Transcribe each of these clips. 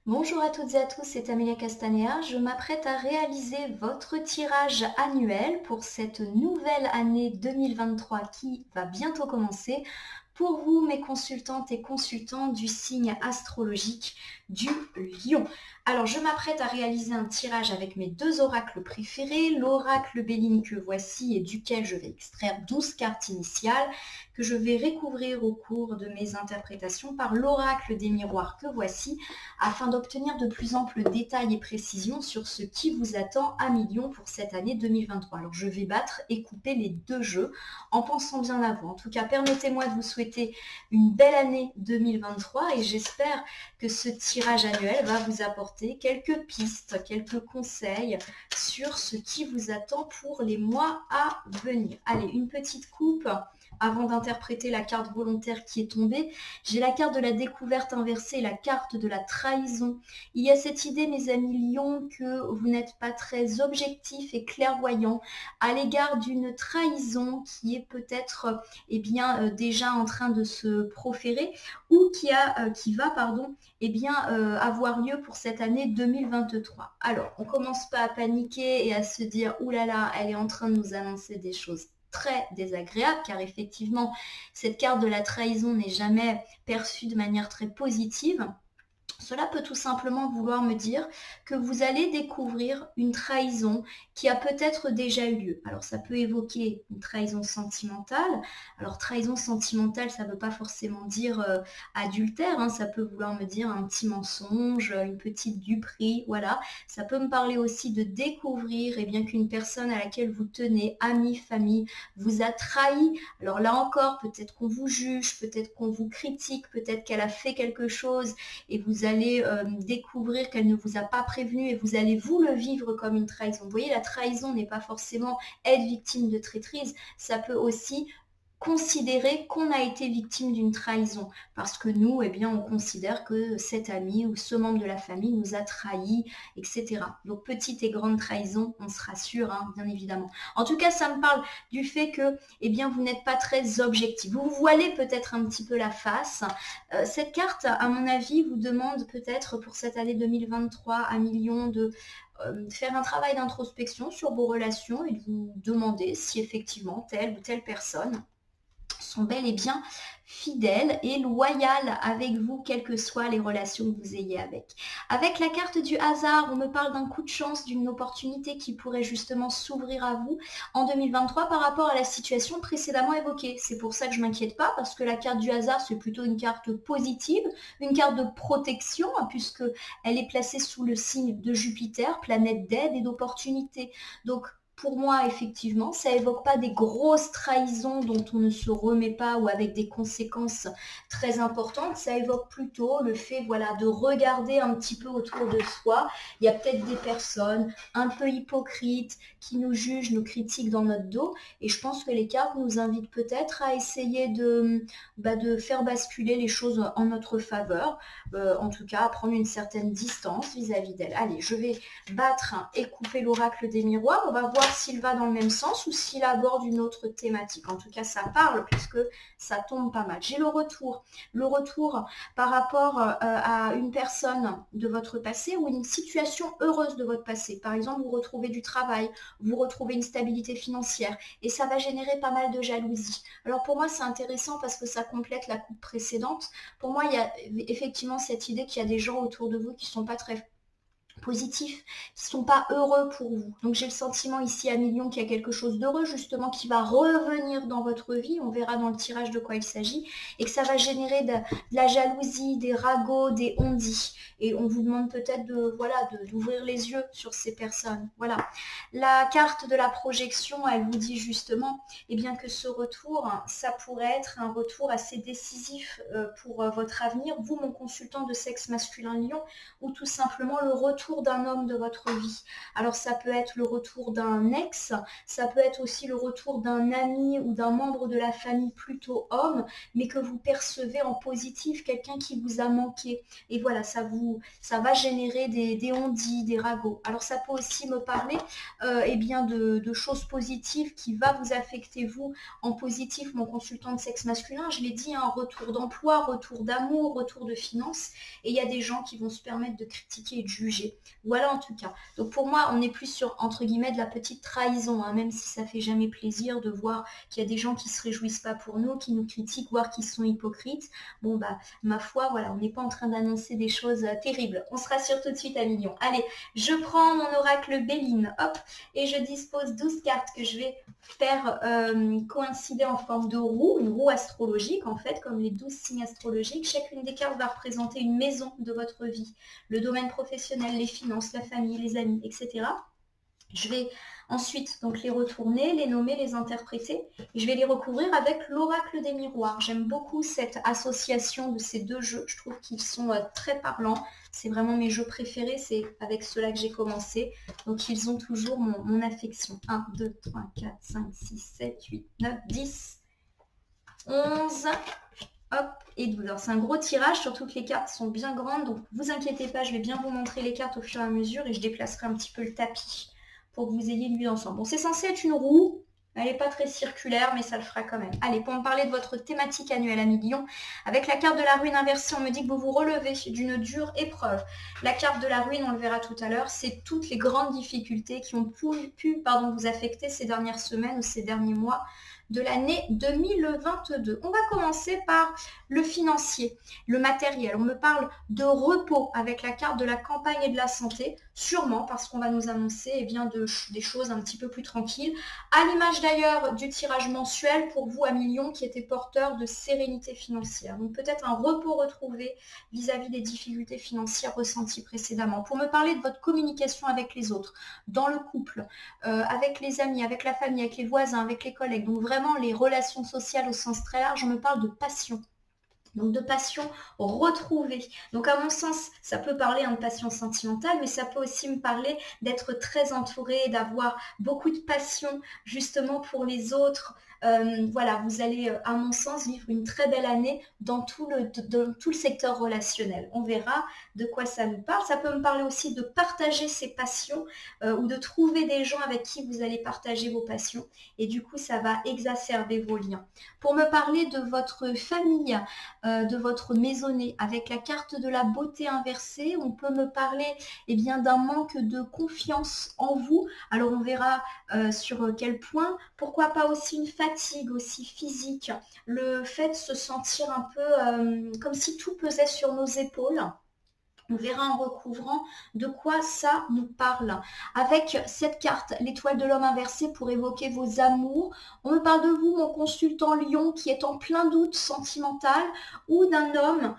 Bonjour à toutes et à tous, c'est Amelia Castanea. Je m'apprête à réaliser votre tirage annuel pour cette nouvelle année 2023 qui va bientôt commencer. Pour vous, mes consultantes et consultants du signe astrologique du Lion. Alors, je m'apprête à réaliser un tirage avec mes deux oracles préférés, l'oracle Béline que voici et duquel je vais extraire 12 cartes initiales que je vais recouvrir au cours de mes interprétations par l'oracle des miroirs que voici afin d'obtenir de plus amples détails et précisions sur ce qui vous attend à millions pour cette année 2023. Alors, je vais battre et couper les deux jeux en pensant bien à vous. En tout cas, permettez-moi de vous souhaiter une belle année 2023 et j'espère que ce tirage annuel va vous apporter quelques pistes, quelques conseils sur ce qui vous attend pour les mois à venir. Allez, une petite coupe avant d'interpréter la carte volontaire qui est tombée. J'ai la carte de la découverte inversée et la carte de la trahison. Il y a cette idée, mes amis Lions, que vous n'êtes pas très objectif et clairvoyant à l'égard d'une trahison qui est peut-être déjà en train de se proférer ou qui va avoir lieu pour cette année 2023. Alors, on commence pas à paniquer et à se dire oulala, elle est en train de nous annoncer des choses très désagréable car effectivement cette carte de la trahison n'est jamais perçue de manière très positive. Cela peut tout simplement vouloir me dire que vous allez découvrir une trahison qui a peut-être déjà eu lieu. Alors ça peut évoquer une trahison sentimentale. Alors trahison sentimentale, ça ne veut pas forcément dire adultère, hein. Ça peut vouloir me dire un petit mensonge, une petite duperie, voilà. Ça peut me parler aussi de découvrir qu'une personne à laquelle vous tenez, amie, famille, vous a trahi. Alors là encore, peut-être qu'on vous juge, peut-être qu'on vous critique, peut-être qu'elle a fait quelque chose et vous allez découvrir qu'elle ne vous a pas prévenu et vous allez vous le vivre comme une trahison. Vous voyez, la trahison n'est pas forcément être victime de traîtrise, ça peut aussi considérer qu'on a été victime d'une trahison parce que nous, on considère que cet ami ou ce membre de la famille nous a trahis, etc. Donc, petite et grande trahison, on se rassure, hein, bien évidemment. En tout cas, ça me parle du fait que, vous n'êtes pas très objectif. Vous vous voilez peut-être un petit peu la face. Cette carte, à mon avis, vous demande peut-être pour cette année 2023 à millions de faire un travail d'introspection sur vos relations et de vous demander si effectivement telle ou telle personne sont bel et bien fidèles et loyales avec vous, quelles que soient les relations que vous ayez avec. Avec la carte du hasard, on me parle d'un coup de chance, d'une opportunité qui pourrait justement s'ouvrir à vous en 2023 par rapport à la situation précédemment évoquée. C'est pour ça que je ne m'inquiète pas, parce que la carte du hasard, c'est plutôt une carte positive, une carte de protection, puisque elle est placée sous le signe de Jupiter, planète d'aide et d'opportunité. Donc, pour moi, effectivement, ça évoque pas des grosses trahisons dont on ne se remet pas ou avec des conséquences très importantes. Ça évoque plutôt le fait, de regarder un petit peu autour de soi. Il y a peut-être des personnes un peu hypocrites qui nous jugent, nous critiquent dans notre dos. Et je pense que les cartes nous invitent peut-être à essayer de faire basculer les choses en notre faveur. En tout cas, à prendre une certaine distance vis-à-vis d'elles. Allez, je vais battre et couper l'oracle des miroirs. On va voir s'il va dans le même sens ou s'il aborde une autre thématique. En tout cas, ça parle puisque ça tombe pas mal. J'ai le retour. Le retour par rapport à une personne de votre passé ou une situation heureuse de votre passé. Par exemple, vous retrouvez du travail, vous retrouvez une stabilité financière et ça va générer pas mal de jalousie. Alors pour moi, c'est intéressant parce que ça complète la coupe précédente. Pour moi, il y a effectivement cette idée qu'il y a des gens autour de vous qui ne sont pas très positifs, qui ne sont pas heureux pour vous. Donc j'ai le sentiment ici à millions qu'il y a quelque chose d'heureux justement qui va revenir dans votre vie, on verra dans le tirage de quoi il s'agit, et que ça va générer de la jalousie, des ragots, des on-dit. Et on vous demande peut-être d'ouvrir les yeux sur ces personnes. Voilà. La carte de la projection, elle vous dit justement que ce retour, ça pourrait être un retour assez décisif pour votre avenir, vous mon consultant de sexe masculin Lion, ou tout simplement le retour retour d'un homme de votre vie. Alors ça peut être le retour d'un ex, ça peut être aussi le retour d'un ami ou d'un membre de la famille plutôt homme, mais que vous percevez en positif, quelqu'un qui vous a manqué. Et voilà, ça va générer des on-dit, des ragots. Alors ça peut aussi me parler eh bien de choses positives qui va vous affecter vous en positif, mon consultant de sexe masculin. Je l'ai dit, un retour d'emploi, retour d'amour, retour de finances. Et il y a des gens qui vont se permettre de critiquer et de juger. Voilà en tout cas. Donc pour moi, on est plus sur, entre guillemets, de la petite trahison, hein, même si ça fait jamais plaisir de voir qu'il y a des gens qui se réjouissent pas pour nous, qui nous critiquent, voire qui sont hypocrites. Bon bah, ma foi, voilà, on n'est pas en train d'annoncer des choses terribles. On se rassure tout de suite à millions. Allez, je prends mon oracle Béline, hop, et je dispose 12 cartes que je vais faire coïncider en forme de roue, une roue astrologique en fait, comme les 12 signes astrologiques. Chacune des cartes va représenter une maison de votre vie, le domaine professionnel, les finances, la famille, les amis, etc. Je vais ensuite donc les retourner, les nommer, les interpréter. Et je vais les recouvrir avec l'oracle des miroirs. J'aime beaucoup cette association de ces deux jeux. Je trouve qu'ils sont très parlants. C'est vraiment mes jeux préférés. C'est avec ceux-là que j'ai commencé. Donc ils ont toujours mon affection. 1, 2, 3, 4, 5, 6, 7, 8, 9, 10, 11... Hop, et 12. Alors c'est un gros tirage, surtout que les cartes sont bien grandes, donc vous inquiétez pas, je vais bien vous montrer les cartes au fur et à mesure et je déplacerai un petit peu le tapis pour que vous ayez une vue d'ensemble. Bon, c'est censé être une roue, elle n'est pas très circulaire, mais ça le fera quand même. Allez, pour me parler de votre thématique annuelle à millions, avec la carte de la ruine inversée, on me dit que vous vous relevez d'une dure épreuve. La carte de la ruine, on le verra tout à l'heure, c'est toutes les grandes difficultés qui ont pu vous affecter ces dernières semaines ou ces derniers mois de l'année 2022. On va commencer par le financier, le matériel. On me parle de repos avec la carte de la campagne et de la santé, sûrement parce qu'on va nous annoncer des choses un petit peu plus tranquilles. À l'image d'ailleurs du tirage mensuel pour vous à millions qui était porteur de sérénité financière. Donc peut-être un repos retrouvé vis-à-vis des difficultés financières ressenties précédemment. Pour me parler de votre communication avec les autres, dans le couple, avec les amis, avec la famille, avec les voisins, avec les collègues. Donc vraiment les relations sociales au sens très large, on me parle de passion. Donc de passion retrouvée. Donc à mon sens, ça peut parler de passion sentimentale, mais ça peut aussi me parler d'être très entouré, d'avoir beaucoup de passion justement pour les autres. Voilà, vous allez, à mon sens, vivre une très belle année dans tout le secteur relationnel. On verra de quoi ça nous parle. Ça peut me parler aussi de partager ses passions ou de trouver des gens avec qui vous allez partager vos passions. Et du coup, ça va exacerber vos liens. Pour me parler de votre famille, de votre maisonnée, avec la carte de la beauté inversée, on peut me parler d'un manque de confiance en vous. Alors on verra sur quel point, pourquoi pas aussi une fatigue aussi physique, le fait de se sentir un peu comme si tout pesait sur nos épaules. On verra en recouvrant de quoi ça nous parle. Avec cette carte, l'étoile de l'homme inversée pour évoquer vos amours. On me parle de vous, mon consultant Lion, qui est en plein doute sentimental, ou d'un homme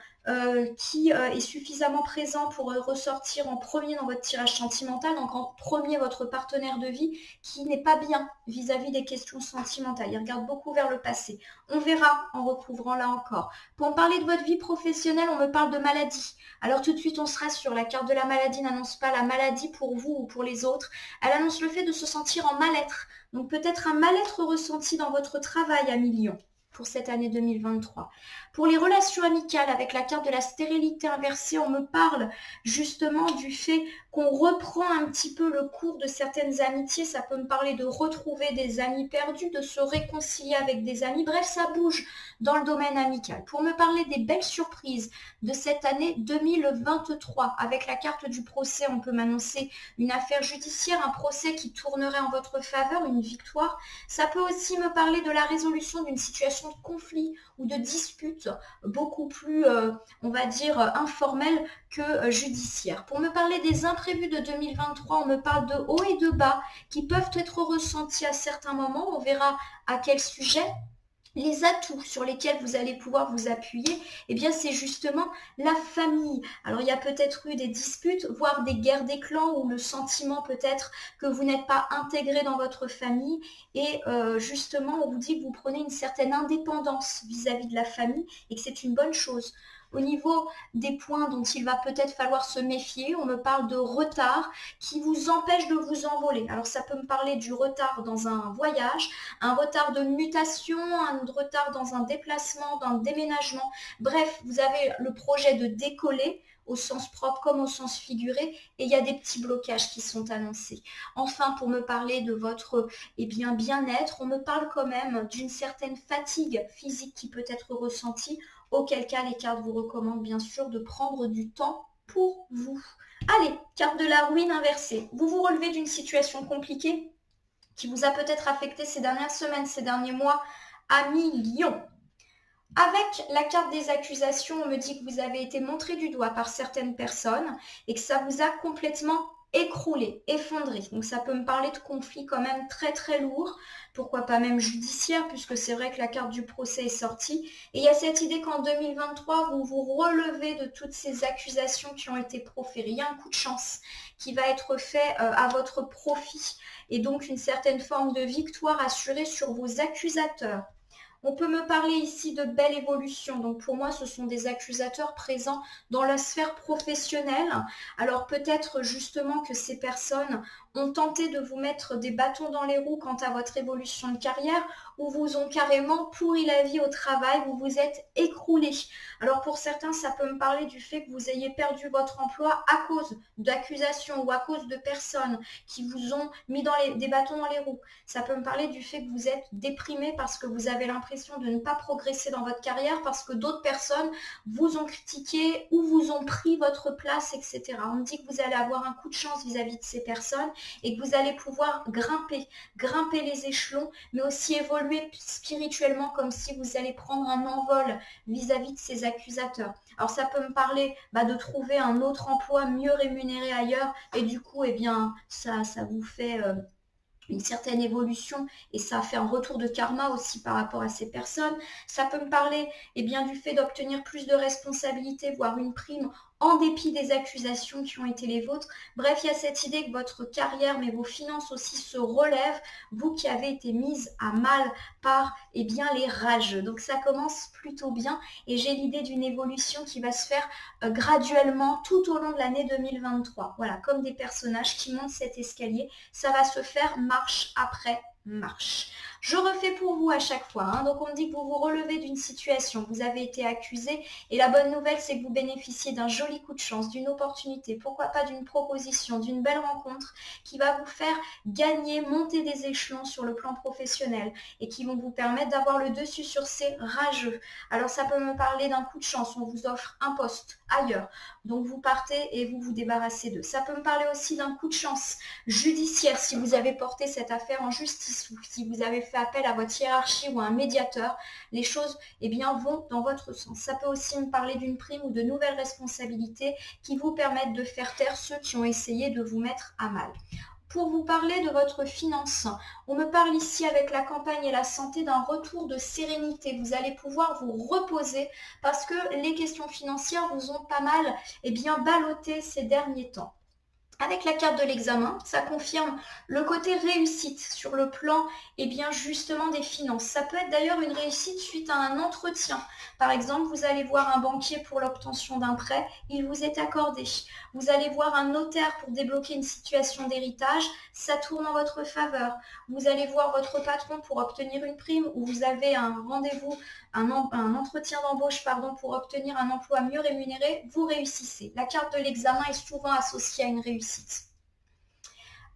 qui est suffisamment présent pour ressortir en premier dans votre tirage sentimental, donc en premier votre partenaire de vie qui n'est pas bien vis-à-vis des questions sentimentales. Il regarde beaucoup vers le passé. On verra en recouvrant là encore. Pour me parler de votre vie professionnelle, on me parle de maladie. Alors tout de suite, on se rassure. La carte de la maladie n'annonce pas la maladie pour vous ou pour les autres. Elle annonce le fait de se sentir en mal-être. Donc peut-être un mal-être ressenti dans votre travail à millions pour cette année 2023. Pour les relations amicales, avec la carte de la stérilité inversée, on me parle justement du fait qu'on reprend un petit peu le cours de certaines amitiés. Ça peut me parler de retrouver des amis perdus, de se réconcilier avec des amis. Bref, ça bouge dans le domaine amical. Pour me parler des belles surprises de cette année 2023, avec la carte du procès, on peut m'annoncer une affaire judiciaire, un procès qui tournerait en votre faveur, une victoire. Ça peut aussi me parler de la résolution d'une situation de conflit ou de dispute beaucoup plus, on va dire, informelle que judiciaire. Pour me parler des imprévus de 2023, on me parle de hauts et de bas qui peuvent être ressentis à certains moments. On verra à quel sujet. Les atouts sur lesquels vous allez pouvoir vous appuyer, c'est justement la famille. Alors il y a peut-être eu des disputes, voire des guerres des clans ou le sentiment peut-être que vous n'êtes pas intégré dans votre famille et justement on vous dit que vous prenez une certaine indépendance vis-à-vis de la famille et que c'est une bonne chose. Au niveau des points dont il va peut-être falloir se méfier, on me parle de retard qui vous empêche de vous envoler. Alors ça peut me parler du retard dans un voyage, un retard de mutation, un retard dans un déplacement, dans un déménagement. Bref, vous avez le projet de décoller au sens propre comme au sens figuré, et il y a des petits blocages qui sont annoncés. Enfin, pour me parler de votre bien-être, on me parle quand même d'une certaine fatigue physique qui peut être ressentie, auquel cas les cartes vous recommandent bien sûr de prendre du temps pour vous. Allez, carte de la ruine inversée. Vous vous relevez d'une situation compliquée qui vous a peut-être affecté ces dernières semaines, ces derniers mois, amis Lion. Avec la carte des accusations, on me dit que vous avez été montré du doigt par certaines personnes et que ça vous a complètement écroulé, effondré. Donc ça peut me parler de conflits quand même très très lourds, pourquoi pas même judiciaires, puisque c'est vrai que la carte du procès est sortie. Et il y a cette idée qu'en 2023, vous vous relevez de toutes ces accusations qui ont été proférées. Il y a un coup de chance qui va être fait à votre profit et donc une certaine forme de victoire assurée sur vos accusateurs. On peut me parler ici de belle évolution. Donc pour moi, ce sont des accusateurs présents dans la sphère professionnelle. Alors peut-être justement que ces personnes ont tenté de vous mettre des bâtons dans les roues quant à votre évolution de carrière ou vous ont carrément pourri la vie au travail, vous vous êtes écroulé. Alors pour certains, ça peut me parler du fait que vous ayez perdu votre emploi à cause d'accusations ou à cause de personnes qui vous ont mis des bâtons dans les roues. Ça peut me parler du fait que vous êtes déprimé parce que vous avez l'impression de ne pas progresser dans votre carrière parce que d'autres personnes vous ont critiqué ou vous ont pris votre place, etc. On me dit que vous allez avoir un coup de chance vis-à-vis de ces personnes et que vous allez pouvoir grimper les échelons, mais aussi évoluer spirituellement comme si vous allez prendre un envol vis-à-vis de ces accusateurs. Alors ça peut me parler de trouver un autre emploi mieux rémunéré ailleurs et du coup, ça vous fait une certaine évolution et ça fait un retour de karma aussi par rapport à ces personnes. Ça peut me parler du fait d'obtenir plus de responsabilités, voire une prime en dépit des accusations qui ont été les vôtres. Bref, il y a cette idée que votre carrière, mais vos finances aussi se relèvent, vous qui avez été mise à mal par les rageux. Donc ça commence plutôt bien et j'ai l'idée d'une évolution qui va se faire graduellement tout au long de l'année 2023. Voilà, comme des personnages qui montent cet escalier, ça va se faire marche après marche. Je refais pour vous à chaque fois. Donc on me dit que vous vous relevez d'une situation, vous avez été accusé et la bonne nouvelle c'est que vous bénéficiez d'un joli coup de chance, d'une opportunité, pourquoi pas d'une proposition, d'une belle rencontre qui va vous faire gagner, monter des échelons sur le plan professionnel et qui vont vous permettre d'avoir le dessus sur ces rageux. Alors ça peut me parler d'un coup de chance, on vous offre un poste ailleurs, donc vous partez et vous vous débarrassez d'eux. Ça peut me parler aussi d'un coup de chance judiciaire si vous avez porté cette affaire en justice ou si vous avez fait appel à votre hiérarchie ou à un médiateur, les choses vont dans votre sens. Ça peut aussi me parler d'une prime ou de nouvelles responsabilités qui vous permettent de faire taire ceux qui ont essayé de vous mettre à mal. Pour vous parler de votre finance, on me parle ici avec la campagne et la santé d'un retour de sérénité. Vous allez pouvoir vous reposer parce que les questions financières vous ont pas mal ballotté ces derniers temps. Avec la carte de l'examen, ça confirme le côté réussite sur le plan justement des finances. Ça peut être d'ailleurs une réussite suite à un entretien. Par exemple, vous allez voir un banquier pour l'obtention d'un prêt, il vous est accordé. Vous allez voir un notaire pour débloquer une situation d'héritage, ça tourne en votre faveur. Vous allez voir votre patron pour obtenir une prime ou vous avez un rendez-vous, un entretien d'embauche pour obtenir un emploi mieux rémunéré, vous réussissez. La carte de l'examen est souvent associée à une réussite.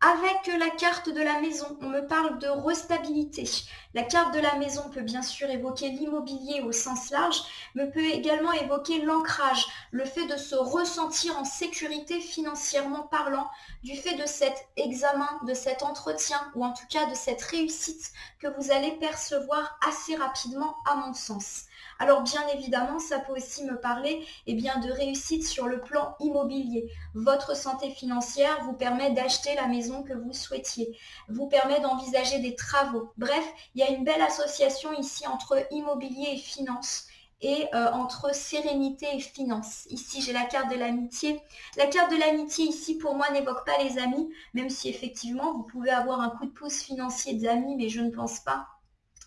Avec la carte de la maison, on me parle de restabilité. La carte de la maison peut bien sûr évoquer l'immobilier au sens large, mais peut également évoquer l'ancrage, le fait de se ressentir en sécurité financièrement parlant, du fait de cet examen, de cet entretien, ou en tout cas de cette réussite que vous allez percevoir assez rapidement à mon sens. Alors bien évidemment, ça peut aussi me parler de réussite sur le plan immobilier. Votre santé financière vous permet d'acheter la maison que vous souhaitiez, vous permet d'envisager des travaux. Bref, il y a une belle association ici entre immobilier et finance et entre sérénité et finance. Ici, j'ai la carte de l'amitié. La carte de l'amitié ici, pour moi, n'évoque pas les amis, même si effectivement, vous pouvez avoir un coup de pouce financier d'amis, mais je ne pense pas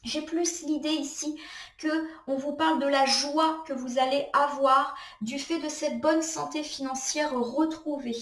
J'ai plus l'idée ici que on vous parle de la joie que vous allez avoir du fait de cette bonne santé financière retrouvée.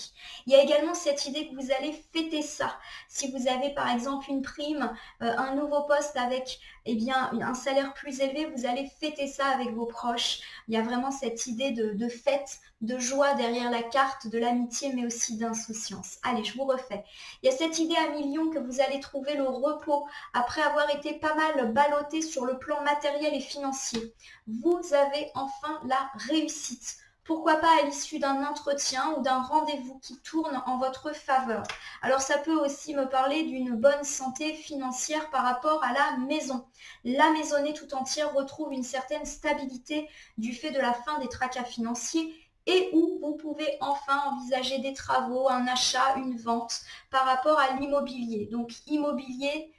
Il y a également cette idée que vous allez fêter ça. Si vous avez par exemple une prime, un nouveau poste avec bien, un salaire plus élevé, vous allez fêter ça avec vos proches. Il y a vraiment cette idée de fête, de joie derrière la carte, de l'amitié, mais aussi d'insouciance. Allez, je vous refais. Il y a cette idée à millions que vous allez trouver le repos après avoir été pas mal ballotté sur le plan matériel et financier. Vous avez enfin la réussite. Pourquoi pas à l'issue d'un entretien ou d'un rendez-vous qui tourne en votre faveur. Alors ça peut aussi me parler d'une bonne santé financière par rapport à la maison. La maisonnée tout entière retrouve une certaine stabilité du fait de la fin des tracas financiers et où vous pouvez enfin envisager des travaux, un achat, une vente par rapport à l'immobilier. Donc immobilier,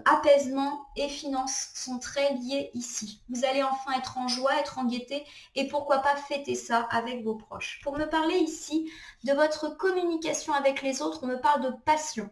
apaisement et finances sont très liés ici. Vous allez enfin être en joie, être en gaieté et pourquoi pas fêter ça avec vos proches. Pour me parler ici de votre communication avec les autres, on me parle de passion.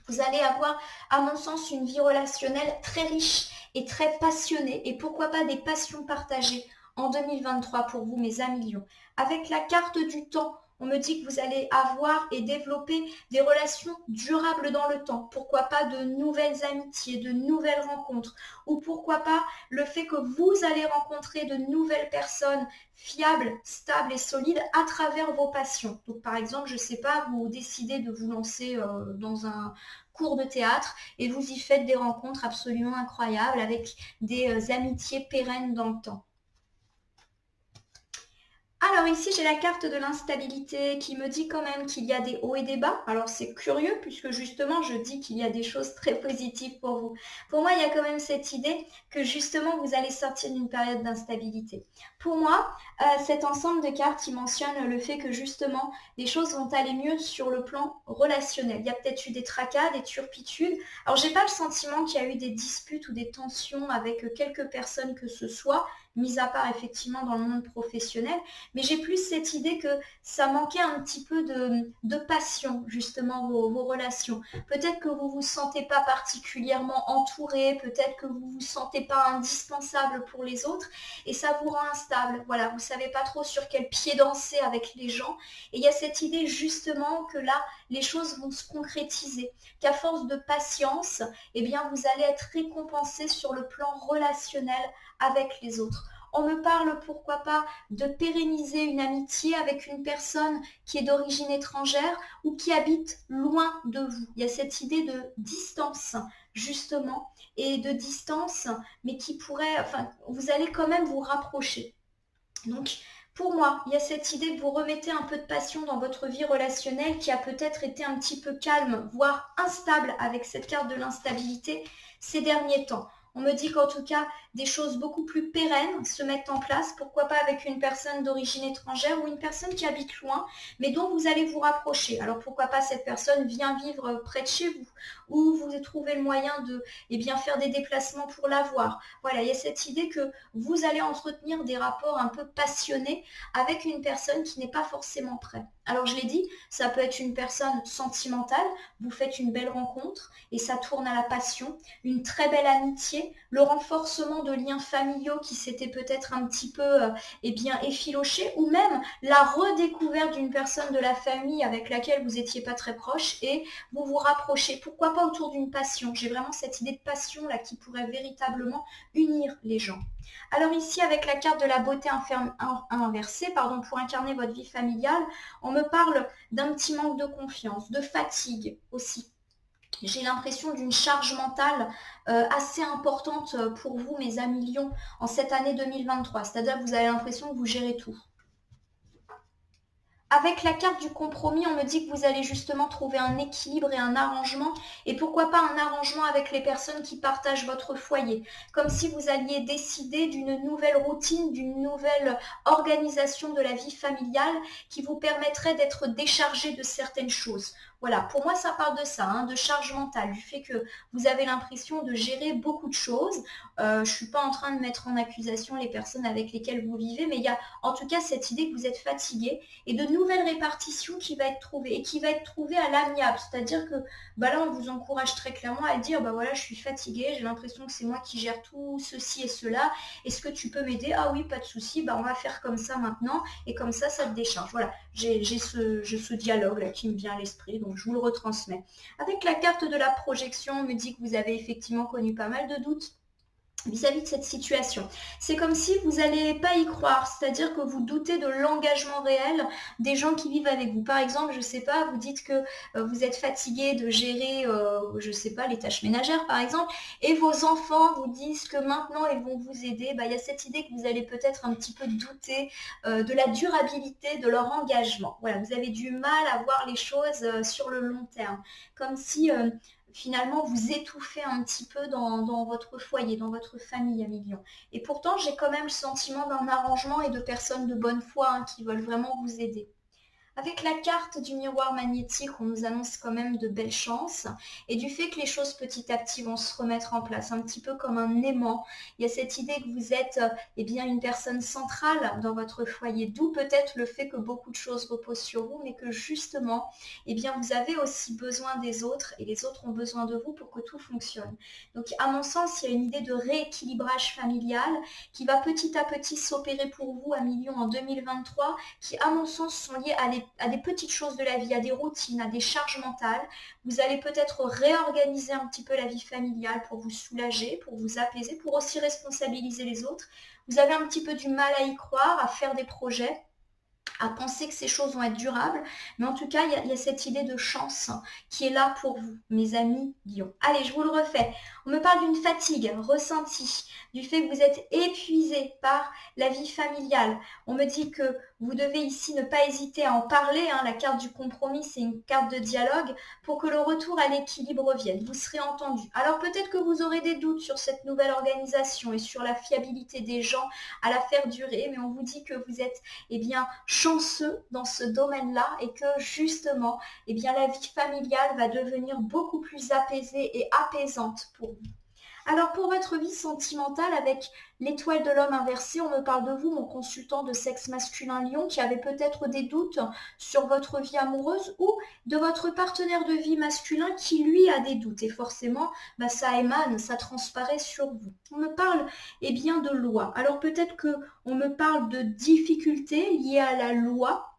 Vous allez avoir, à mon sens, une vie relationnelle très riche et très passionnée et pourquoi pas des passions partagées en 2023 pour vous, mes amis Lions. Avec la carte du temps, on me dit que vous allez avoir et développer des relations durables dans le temps. Pourquoi pas de nouvelles amitiés, de nouvelles rencontres. Ou pourquoi pas le fait que vous allez rencontrer de nouvelles personnes fiables, stables et solides à travers vos passions. Donc par exemple, je ne sais pas, vous décidez de vous lancer dans un cours de théâtre et vous y faites des rencontres absolument incroyables avec des amitiés pérennes dans le temps. Alors ici, j'ai la carte de l'instabilité qui me dit quand même qu'il y a des hauts et des bas. Alors c'est curieux puisque justement, je dis qu'il y a des choses très positives pour vous. Pour moi, il y a quand même cette idée que justement, vous allez sortir d'une période d'instabilité. Pour moi, cet ensemble de cartes, il mentionne le fait que justement, les choses vont aller mieux sur le plan relationnel. Il y a peut-être eu des tracas, des turpitudes. Alors, j'ai pas le sentiment qu'il y a eu des disputes ou des tensions avec quelques personnes que ce soit, mis à part effectivement dans le monde professionnel, mais j'ai plus cette idée que ça manquait un petit peu de passion, justement, vos relations. Peut-être que vous ne vous sentez pas particulièrement entouré, peut-être que vous ne vous sentez pas indispensable pour les autres, et ça vous rend instable. Voilà, vous ne savez pas trop sur quel pied danser avec les gens, et il y a cette idée justement que là, les choses vont se concrétiser, qu'à force de patience, eh bien, vous allez être récompensé sur le plan relationnel avec les autres. On me parle, pourquoi pas, de pérenniser une amitié avec une personne qui est d'origine étrangère ou qui habite loin de vous. Il y a cette idée de distance, justement, et de distance, mais qui pourrait, enfin, vous allez quand même vous rapprocher. Donc, pour moi, il y a cette idée que vous remettez un peu de passion dans votre vie relationnelle qui a peut-être été un petit peu calme, voire instable avec cette carte de l'instabilité ces derniers temps. On me dit qu'en tout cas, des choses beaucoup plus pérennes se mettent en place, pourquoi pas avec une personne d'origine étrangère ou une personne qui habite loin, mais dont vous allez vous rapprocher. Alors pourquoi pas cette personne vient vivre près de chez vous, ou vous trouvez le moyen de faire des déplacements pour la voir. Voilà, il y a cette idée que vous allez entretenir des rapports un peu passionnés avec une personne qui n'est pas forcément prête. Alors je l'ai dit, ça peut être une personne sentimentale, vous faites une belle rencontre et ça tourne à la passion, une très belle amitié, le renforcement de liens familiaux qui s'étaient peut-être un petit peu effilochés, ou même la redécouverte d'une personne de la famille avec laquelle vous n'étiez pas très proche et vous vous rapprochez. Pourquoi pas autour d'une passion? J'ai vraiment cette idée de passion là qui pourrait véritablement unir les gens. Alors ici, avec la carte de la beauté inversée, pour incarner votre vie familiale, on me parle d'un petit manque de confiance, de fatigue aussi. J'ai l'impression d'une charge mentale assez importante pour vous, mes amis Lions, en cette année 2023. C'est-à-dire que vous avez l'impression que vous gérez tout. Avec la carte du compromis, on me dit que vous allez justement trouver un équilibre et un arrangement, et pourquoi pas un arrangement avec les personnes qui partagent votre foyer, comme si vous alliez décider d'une nouvelle routine, d'une nouvelle organisation de la vie familiale qui vous permettrait d'être déchargé de certaines choses. Voilà, pour moi, ça parle de ça, hein, de charge mentale, du fait que vous avez l'impression de gérer beaucoup de choses. Je ne suis pas en train de mettre en accusation les personnes avec lesquelles vous vivez, mais il y a en tout cas cette idée que vous êtes fatigué et de nouvelles répartitions qui va être trouvée et qui va être trouvée à l'amiable. C'est-à-dire que bah là, on vous encourage très clairement à dire, bah voilà, je suis fatiguée, j'ai l'impression que c'est moi qui gère tout ceci et cela. Est-ce que tu peux m'aider? Ah oui, pas de souci, bah on va faire comme ça maintenant et comme ça te décharge. Voilà, j'ai ce dialogue là qui me vient à l'esprit, donc je vous le retransmets. Avec la carte de la projection, on me dit que vous avez effectivement connu pas mal de doutes vis-à-vis de cette situation. C'est comme si vous n'allez pas y croire, c'est-à-dire que vous doutez de l'engagement réel des gens qui vivent avec vous. Par exemple, je ne sais pas, vous dites que vous êtes fatigué de gérer, je ne sais pas, les tâches ménagères par exemple, et vos enfants vous disent que maintenant ils vont vous aider. Bah, il y a cette idée que vous allez peut-être un petit peu douter de la durabilité de leur engagement. Voilà, vous avez du mal à voir les choses sur le long terme, comme si finalement vous étouffez un petit peu dans votre foyer, dans votre famille à millions. Et pourtant, j'ai quand même le sentiment d'un arrangement et de personnes de bonne foi hein, qui veulent vraiment vous aider. Avec la carte du miroir magnétique, on nous annonce quand même de belles chances et du fait que les choses petit à petit vont se remettre en place, un petit peu comme un aimant. Il y a cette idée que vous êtes eh bien, une personne centrale dans votre foyer, d'où peut-être le fait que beaucoup de choses reposent sur vous, mais que justement, eh bien, vous avez aussi besoin des autres et les autres ont besoin de vous pour que tout fonctionne. Donc, à mon sens, il y a une idée de rééquilibrage familial qui va petit à petit s'opérer pour vous à millions en 2023, qui, à mon sens, sont liées à des petites choses de la vie, à des routines, à des charges mentales. Vous allez peut-être réorganiser un petit peu la vie familiale pour vous soulager, pour vous apaiser, pour aussi responsabiliser les autres. Vous avez un petit peu du mal à y croire, à faire des projets, à penser que ces choses vont être durables. Mais en tout cas, il y a cette idée de chance qui est là pour vous, mes amis Lion. Allez, je vous le refais. On me parle d'une fatigue ressentie, du fait que vous êtes épuisé par la vie familiale. On me dit que vous devez ici ne pas hésiter à en parler. Hein. La carte du compromis, c'est une carte de dialogue pour que le retour à l'équilibre vienne. Vous serez entendu. Alors peut-être que vous aurez des doutes sur cette nouvelle organisation et sur la fiabilité des gens à la faire durer, mais on vous dit que vous êtes eh bien, chanceux dans ce domaine-là et que justement, eh bien, la vie familiale va devenir beaucoup plus apaisée et apaisante pour vous. Alors pour votre vie sentimentale avec l'étoile de l'homme inversée, on me parle de vous, mon consultant de sexe masculin Lion, qui avait peut-être des doutes sur votre vie amoureuse ou de votre partenaire de vie masculin qui lui a des doutes. Et forcément, bah, ça émane, ça transparaît sur vous. On me parle eh bien, de loi. Alors peut-être qu'on me parle de difficultés liées à la loi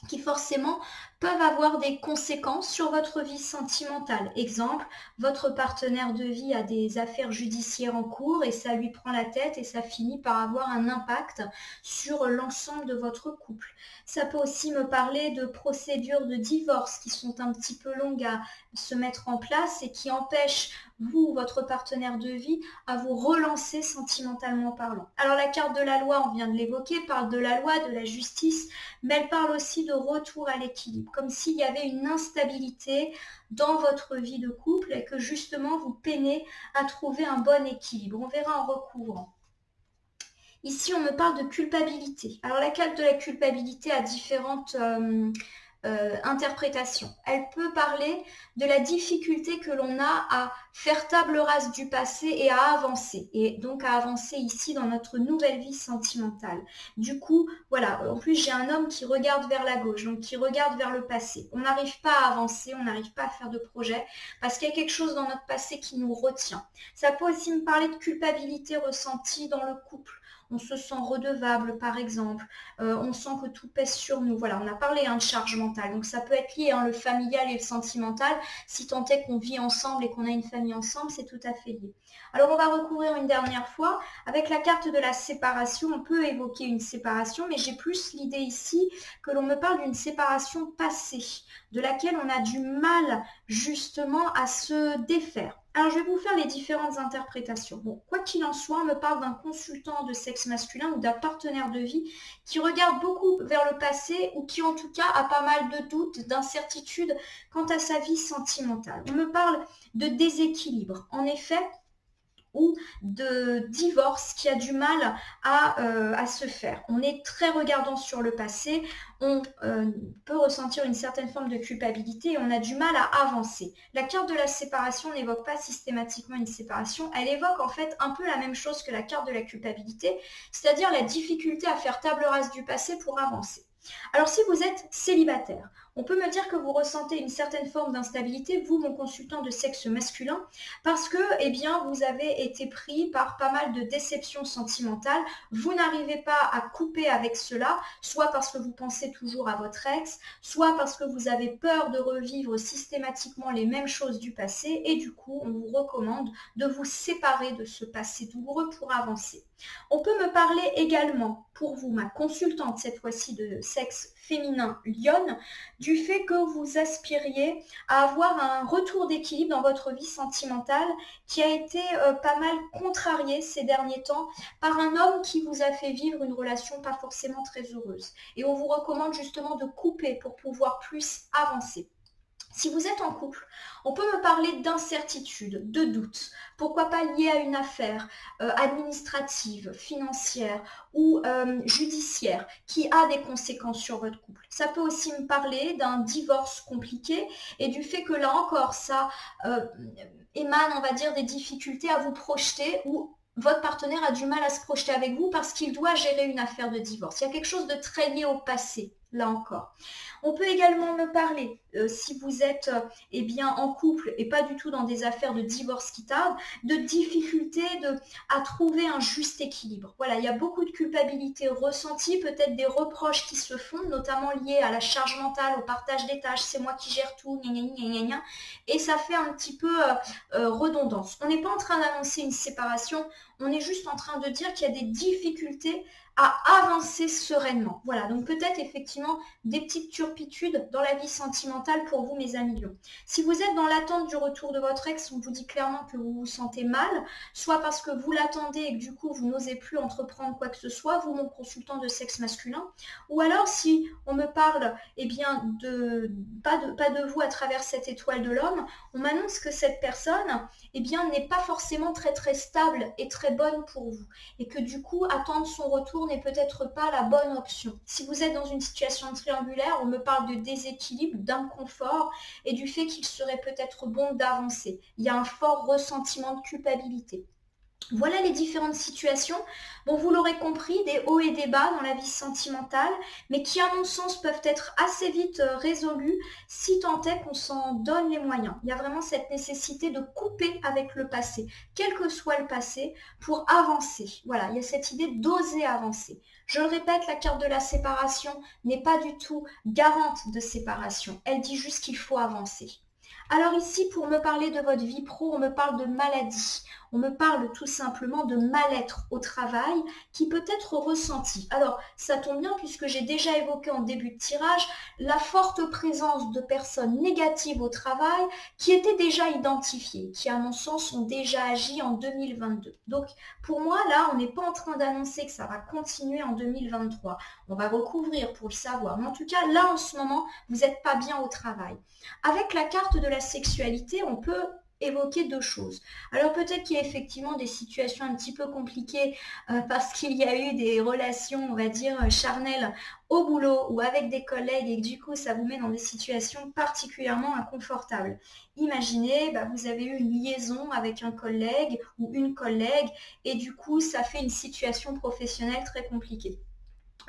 qui forcément peuvent avoir des conséquences sur votre vie sentimentale. Exemple, votre partenaire de vie a des affaires judiciaires en cours et ça lui prend la tête et ça finit par avoir un impact sur l'ensemble de votre couple. Ça peut aussi me parler de procédures de divorce qui sont un petit peu longues à se mettre en place et qui empêchent vous ou votre partenaire de vie à vous relancer sentimentalement parlant. Alors la carte de la loi, on vient de l'évoquer, parle de la loi, de la justice, mais elle parle aussi de retour à l'équilibre, comme s'il y avait une instabilité dans votre vie de couple et que justement vous peinez à trouver un bon équilibre. On verra en recouvrant. Ici, on me parle de culpabilité. Alors la carte de la culpabilité a différentes interprétation. Elle peut parler de la difficulté que l'on a à faire table rase du passé et à avancer. Et donc à avancer ici dans notre nouvelle vie sentimentale. Du coup, voilà, en plus j'ai un homme qui regarde vers la gauche, donc qui regarde vers le passé. On n'arrive pas à avancer, on n'arrive pas à faire de projet parce qu'il y a quelque chose dans notre passé qui nous retient. Ça peut aussi me parler de culpabilité ressentie dans le couple. On se sent redevable par exemple, on sent que tout pèse sur nous. Voilà, on a parlé de charge mentale, donc ça peut être lié, le familial et le sentimental, si tant est qu'on vit ensemble et qu'on a une famille ensemble, c'est tout à fait lié. Alors on va recouvrir une dernière fois, avec la carte de la séparation, on peut évoquer une séparation, mais j'ai plus l'idée ici que l'on me parle d'une séparation passée, de laquelle on a du mal justement à se défaire. Alors, je vais vous faire les différentes interprétations. Bon, quoi qu'il en soit, on me parle d'un consultant de sexe masculin ou d'un partenaire de vie qui regarde beaucoup vers le passé ou qui, en tout cas, a pas mal de doutes, d'incertitudes quant à sa vie sentimentale. On me parle de déséquilibre. En effet, ou de divorce qui a du mal à se faire. On est très regardant sur le passé, on peut ressentir une certaine forme de culpabilité et on a du mal à avancer. La carte de la séparation n'évoque pas systématiquement une séparation, elle évoque en fait un peu la même chose que la carte de la culpabilité, c'est-à-dire la difficulté à faire table rase du passé pour avancer. Alors si vous êtes célibataire, on peut me dire que vous ressentez une certaine forme d'instabilité, vous, mon consultant de sexe masculin, parce que eh bien, vous avez été pris par pas mal de déceptions sentimentales, vous n'arrivez pas à couper avec cela, soit parce que vous pensez toujours à votre ex, soit parce que vous avez peur de revivre systématiquement les mêmes choses du passé, et du coup, on vous recommande de vous séparer de ce passé douloureux pour avancer. On peut me parler également, pour vous, ma consultante, cette fois-ci de sexe féminin lionne, du fait que vous aspiriez à avoir un retour d'équilibre dans votre vie sentimentale qui a été pas mal contrarié ces derniers temps par un homme qui vous a fait vivre une relation pas forcément très heureuse. Et on vous recommande justement de couper pour pouvoir plus avancer. Si vous êtes en couple, on peut me parler d'incertitude, de doute, pourquoi pas lié à une affaire administrative, financière ou judiciaire qui a des conséquences sur votre couple. Ça peut aussi me parler d'un divorce compliqué et du fait que là encore, ça émane, on va dire, des difficultés à vous projeter ou votre partenaire a du mal à se projeter avec vous parce qu'il doit gérer une affaire de divorce. Il y a quelque chose de très lié au passé, là encore. On peut également me parler, si vous êtes eh bien, en couple et pas du tout dans des affaires de divorce qui tardent, de difficulté à trouver un juste équilibre. Voilà, il y a beaucoup de culpabilité ressentie, peut-être des reproches qui se font, notamment liés à la charge mentale, au partage des tâches, c'est moi qui gère tout, gna gna gna gna gna, et ça fait un petit peu redondance. On n'est pas en train d'annoncer une séparation, on est juste en train de dire qu'il y a des difficultés à avancer sereinement. Voilà, donc peut-être effectivement des petites turpitudes dans la vie sentimentale pour vous, mes amis lions. Si vous êtes dans l'attente du retour de votre ex, on vous dit clairement que vous vous sentez mal, soit parce que vous l'attendez et que du coup vous n'osez plus entreprendre quoi que ce soit, vous, mon consultant de sexe masculin, ou alors si on me parle eh bien, pas de vous à travers cette étoile de l'homme, on m'annonce que cette personne eh bien, n'est pas forcément très très stable et très bonne pour vous, et que du coup attendre son retour n'est peut-être pas la bonne option. Si vous êtes dans une situation triangulaire, on me parle de déséquilibre, d'inconfort et du fait qu'il serait peut-être bon d'avancer. Il y a un fort ressentiment de culpabilité. Voilà les différentes situations, bon vous l'aurez compris, des hauts et des bas dans la vie sentimentale, mais qui à mon sens peuvent être assez vite résolues si tant est qu'on s'en donne les moyens. Il y a vraiment cette nécessité de couper avec le passé, quel que soit le passé, pour avancer. Voilà, il y a cette idée d'oser avancer. Je le répète, la carte de la séparation n'est pas du tout garante de séparation, elle dit juste qu'il faut avancer. Alors ici, pour me parler de votre vie pro, on me parle de maladie. On me parle tout simplement de mal-être au travail qui peut être ressenti. Alors, ça tombe bien puisque j'ai déjà évoqué en début de tirage la forte présence de personnes négatives au travail qui étaient déjà identifiées, qui à mon sens ont déjà agi en 2022. Donc, pour moi, là, on n'est pas en train d'annoncer que ça va continuer en 2023. On va recouvrir pour le savoir. Mais en tout cas, là, en ce moment, vous n'êtes pas bien au travail. Avec la carte de la sexualité, on peut évoquer deux choses. Alors peut-être qu'il y a effectivement des situations un petit peu compliquées parce qu'il y a eu des relations, on va dire, charnelles au boulot ou avec des collègues et que du coup ça vous met dans des situations particulièrement inconfortables. Imaginez, vous avez eu une liaison avec un collègue ou une collègue et du coup ça fait une situation professionnelle très compliquée.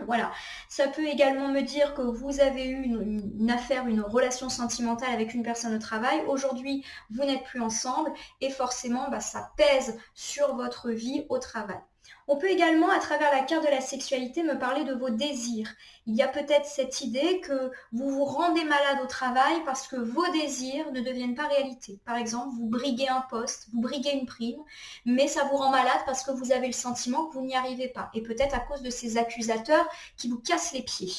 Voilà, ça peut également me dire que vous avez eu une affaire, une relation sentimentale avec une personne au travail. Aujourd'hui, vous n'êtes plus ensemble et forcément, ça pèse sur votre vie au travail. On peut également, à travers la carte de la sexualité, me parler de vos désirs. Il y a peut-être cette idée que vous vous rendez malade au travail parce que vos désirs ne deviennent pas réalité. Par exemple, vous briguez un poste, vous briguez une prime, mais ça vous rend malade parce que vous avez le sentiment que vous n'y arrivez pas. Et peut-être à cause de ces accusateurs qui vous cassent les pieds.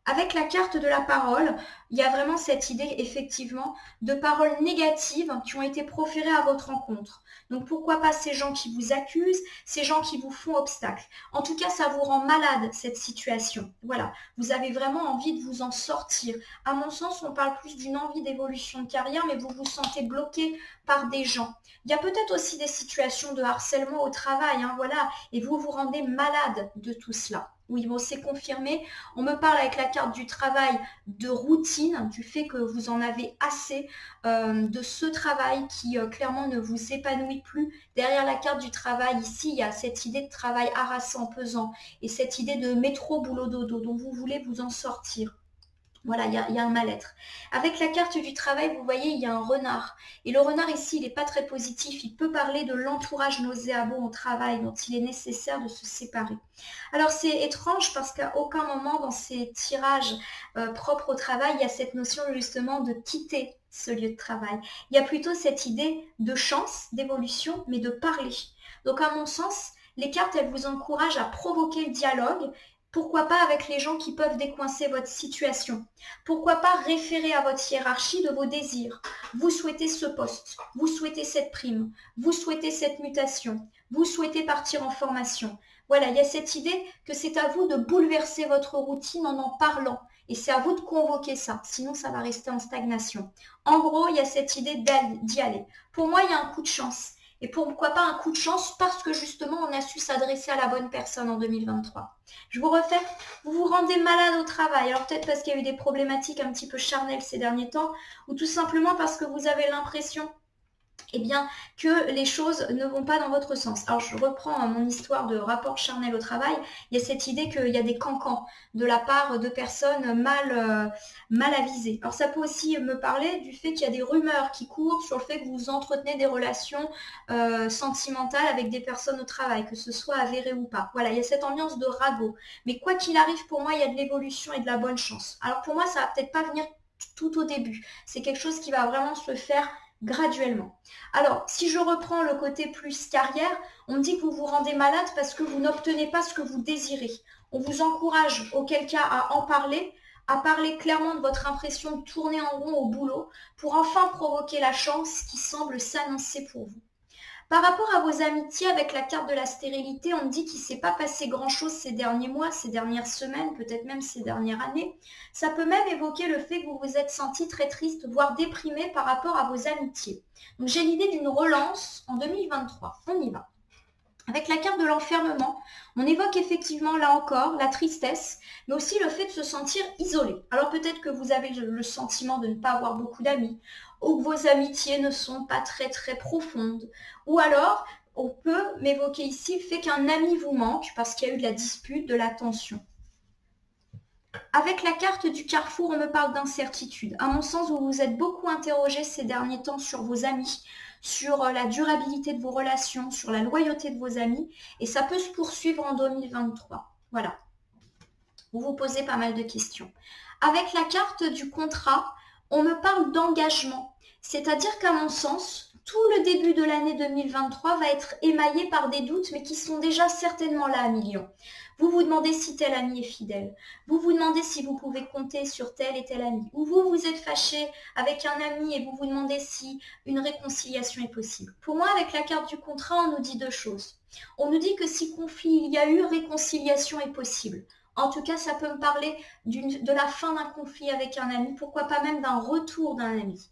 Avec la carte de la parole, il y a vraiment cette idée, effectivement, de paroles négatives qui ont été proférées à votre rencontre. Donc pourquoi pas ces gens qui vous accusent, ces gens qui vous font obstacle. En tout cas, ça vous rend malade, cette situation. Voilà, vous avez vraiment envie de vous en sortir. À mon sens, on parle plus d'une envie d'évolution de carrière, mais vous vous sentez bloqué par des gens. Il y a peut-être aussi des situations de harcèlement au travail, hein, voilà, et vous vous rendez malade de tout cela. Oui, bon, c'est confirmé. On me parle avec la carte du travail de routine, du fait que vous en avez assez de ce travail qui clairement ne vous épanouit plus. Derrière la carte du travail, ici, il y a cette idée de travail harassant, pesant, et cette idée de métro, boulot, dodo, dont vous voulez vous en sortir. Voilà, il y a un mal-être. Avec la carte du travail, vous voyez, il y a un renard. Et le renard ici, il n'est pas très positif. Il peut parler de l'entourage nauséabond au travail dont il est nécessaire de se séparer. Alors c'est étrange parce qu'à aucun moment dans ces tirages propres au travail, il y a cette notion justement de quitter ce lieu de travail. Il y a plutôt cette idée de chance, d'évolution, mais de parler. Donc à mon sens, les cartes, elles vous encouragent à provoquer le dialogue. Pourquoi pas avec les gens qui peuvent décoincer votre situation? Pourquoi pas référer à votre hiérarchie de vos désirs? Vous souhaitez ce poste, vous souhaitez cette prime, vous souhaitez cette mutation, vous souhaitez partir en formation. Voilà, il y a cette idée que c'est à vous de bouleverser votre routine en parlant. Et c'est à vous de convoquer ça, sinon ça va rester en stagnation. En gros, il y a cette idée d'y aller. Pour moi, il y a un coup de chance. Et pourquoi pas un coup de chance parce que justement on a su s'adresser à la bonne personne en 2023. Je vous refais, vous vous rendez malade au travail, alors peut-être parce qu'il y a eu des problématiques un petit peu charnelles ces derniers temps, ou tout simplement parce que vous avez l'impression que les choses ne vont pas dans votre sens. Alors je reprends mon histoire de rapport charnel au travail, il y a cette idée qu'il y a des cancans de la part de personnes mal avisées. Alors ça peut aussi me parler du fait qu'il y a des rumeurs qui courent sur le fait que vous entretenez des relations sentimentales avec des personnes au travail, que ce soit avéré ou pas. Voilà, il y a cette ambiance de ragot. Mais quoi qu'il arrive, pour moi, il y a de l'évolution et de la bonne chance. Alors pour moi, ça va peut-être pas venir tout au début. C'est quelque chose qui va vraiment se faire graduellement. Alors, si je reprends le côté plus carrière, on me dit que vous vous rendez malade parce que vous n'obtenez pas ce que vous désirez. On vous encourage, auquel cas, à parler clairement de votre impression de tourner en rond au boulot pour enfin provoquer la chance qui semble s'annoncer pour vous. Par rapport à vos amitiés avec la carte de la stérilité, on me dit qu'il ne s'est pas passé grand-chose ces derniers mois, ces dernières semaines, peut-être même ces dernières années. Ça peut même évoquer le fait que vous vous êtes senti très triste, voire déprimé par rapport à vos amitiés. Donc j'ai l'idée d'une relance en 2023. On y va. Avec la carte de l'enfermement, on évoque effectivement là encore la tristesse, mais aussi le fait de se sentir isolé. Alors peut-être que vous avez le sentiment de ne pas avoir beaucoup d'amis, ou que vos amitiés ne sont pas très très profondes, ou alors on peut m'évoquer ici le fait qu'un ami vous manque parce qu'il y a eu de la dispute, de la tension. Avec la carte du carrefour, on me parle d'incertitude. À mon sens, vous vous êtes beaucoup interrogé ces derniers temps sur vos amis, sur la durabilité de vos relations, sur la loyauté de vos amis, et ça peut se poursuivre en 2023. Voilà. Vous vous posez pas mal de questions. Avec la carte du contrat, on me parle d'engagement. C'est-à-dire qu'à mon sens, tout le début de l'année 2023 va être émaillé par des doutes, mais qui sont déjà certainement là à millions. Vous vous demandez si tel ami est fidèle. Vous vous demandez si vous pouvez compter sur tel et tel ami. Ou vous êtes fâché avec un ami et vous vous demandez si une réconciliation est possible. Pour moi, avec la carte du contrat, on nous dit deux choses. On nous dit que si conflit il y a eu, réconciliation est possible. En tout cas, ça peut me parler de la fin d'un conflit avec un ami, pourquoi pas même d'un retour d'un ami.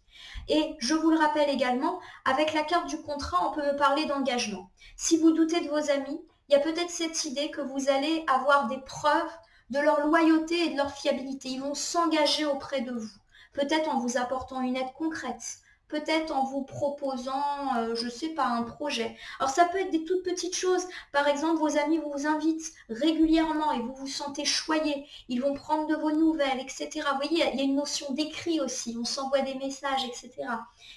Et je vous le rappelle également, avec la carte du contrat, on peut me parler d'engagement. Si vous doutez de vos amis, il y a peut-être cette idée que vous allez avoir des preuves de leur loyauté et de leur fiabilité. Ils vont s'engager auprès de vous, peut-être en vous apportant une aide concrète, peut-être en vous proposant, je ne sais pas, un projet. Alors ça peut être des toutes petites choses. Par exemple, vos amis vous invitent régulièrement et vous vous sentez choyé. Ils vont prendre de vos nouvelles, etc. Vous voyez, il y a une notion d'écrit aussi. On s'envoie des messages, etc.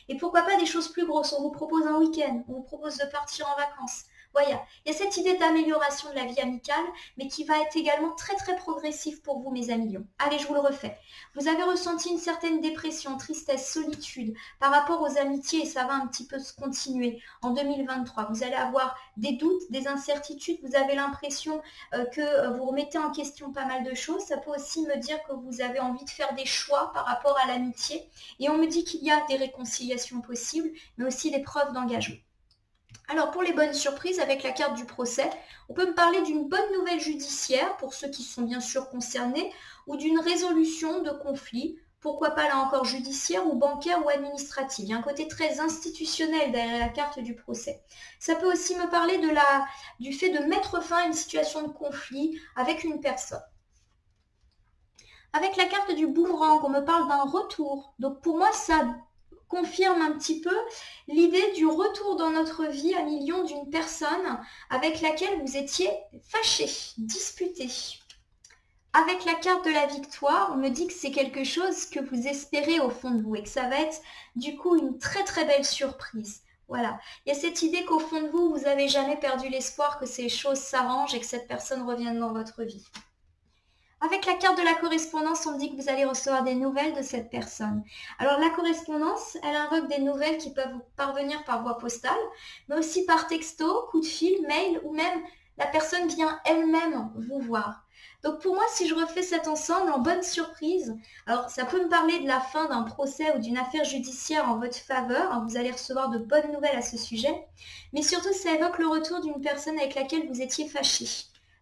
Et pourquoi pas des choses plus grosses. On vous propose un week-end, on vous propose de partir en vacances. Voilà, il y a cette idée d'amélioration de la vie amicale, mais qui va être également très très progressif pour vous, mes amis Lions. Allez, je vous le refais. Vous avez ressenti une certaine dépression, tristesse, solitude par rapport aux amitiés et ça va un petit peu se continuer en 2023. Vous allez avoir des doutes, des incertitudes, vous avez l'impression que vous remettez en question pas mal de choses. Ça peut aussi me dire que vous avez envie de faire des choix par rapport à l'amitié. Et on me dit qu'il y a des réconciliations possibles, mais aussi des preuves d'engagement. Alors pour les bonnes surprises avec la carte du procès, on peut me parler d'une bonne nouvelle judiciaire pour ceux qui sont bien sûr concernés ou d'une résolution de conflit, pourquoi pas là encore judiciaire ou bancaire ou administrative. Il y a un côté très institutionnel derrière la carte du procès. Ça peut aussi me parler du fait de mettre fin à une situation de conflit avec une personne. Avec la carte du boomerang, on me parle d'un retour. Donc pour moi, ça confirme un petit peu l'idée du retour dans notre vie à millions d'une personne avec laquelle vous étiez fâché, disputé. Avec la carte de la victoire, on me dit que c'est quelque chose que vous espérez au fond de vous et que ça va être du coup une très très belle surprise. Voilà, il y a cette idée qu'au fond de vous, vous n'avez jamais perdu l'espoir que ces choses s'arrangent et que cette personne revienne dans votre vie. Avec la carte de la correspondance, on me dit que vous allez recevoir des nouvelles de cette personne. Alors la correspondance, elle invoque des nouvelles qui peuvent vous parvenir par voie postale, mais aussi par texto, coup de fil, mail, ou même la personne vient elle-même vous voir. Donc pour moi, si je refais cet ensemble en bonne surprise, alors ça peut me parler de la fin d'un procès ou d'une affaire judiciaire en votre faveur, vous allez recevoir de bonnes nouvelles à ce sujet, mais surtout ça évoque le retour d'une personne avec laquelle vous étiez fâché.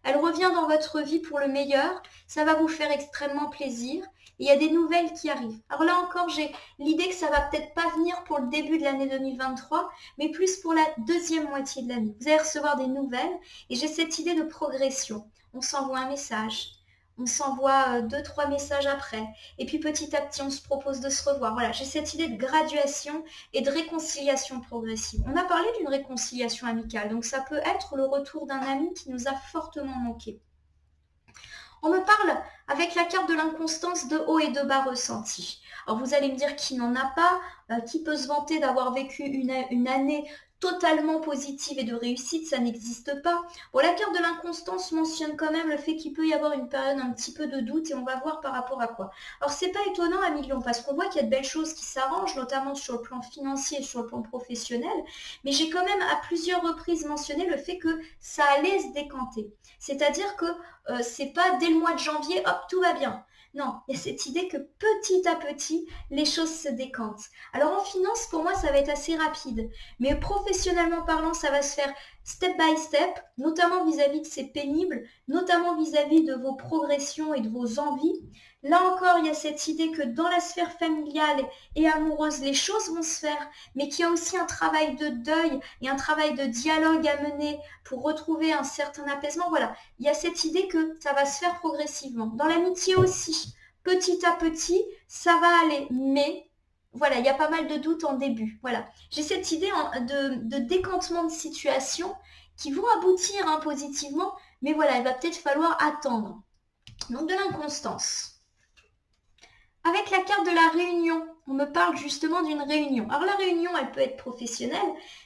Elle revient dans votre vie pour le meilleur, ça va vous faire extrêmement plaisir. Et il y a des nouvelles qui arrivent. Alors là encore, j'ai l'idée que ça va peut-être pas venir pour le début de l'année 2023, mais plus pour la deuxième moitié de l'année. Vous allez recevoir des nouvelles et j'ai cette idée de progression. On s'envoie un message, on s'envoie 2-3 messages après. Et puis petit à petit, on se propose de se revoir. Voilà, j'ai cette idée de graduation et de réconciliation progressive. On a parlé d'une réconciliation amicale, donc ça peut être le retour d'un ami qui nous a fortement manqué. On me parle avec la carte de l'inconstance de haut et de bas ressenti. Alors vous allez me dire qui n'en a pas, qui peut se vanter d'avoir vécu une année totalement positive et de réussite, ça n'existe pas. Bon, la carte de l'inconstance mentionne quand même le fait qu'il peut y avoir une période un petit peu de doute et on va voir par rapport à quoi. Alors c'est pas étonnant à millions parce qu'on voit qu'il y a de belles choses qui s'arrangent, notamment sur le plan financier et sur le plan professionnel, mais j'ai quand même à plusieurs reprises mentionné le fait que ça allait se décanter. C'est-à-dire que c'est pas dès le mois de janvier, hop, tout va bien. Non, il y a cette idée que petit à petit, les choses se décantent. Alors en finance, pour moi, ça va être assez rapide. Mais professionnellement parlant, ça va se faire step by step, notamment vis-à-vis de ces pénibles, notamment vis-à-vis de vos progressions et de vos envies. Là encore, il y a cette idée que dans la sphère familiale et amoureuse, les choses vont se faire, mais qu'il y a aussi un travail de deuil et un travail de dialogue à mener pour retrouver un certain apaisement. Voilà, il y a cette idée que ça va se faire progressivement. Dans l'amitié aussi, petit à petit, ça va aller, mais voilà, il y a pas mal de doutes en début. Voilà, j'ai cette idée de décantement de situation qui vont aboutir positivement, mais voilà, il va peut-être falloir attendre. Donc de l'inconstance. Avec la carte de la réunion, on me parle justement d'une réunion. Alors la réunion, elle peut être professionnelle,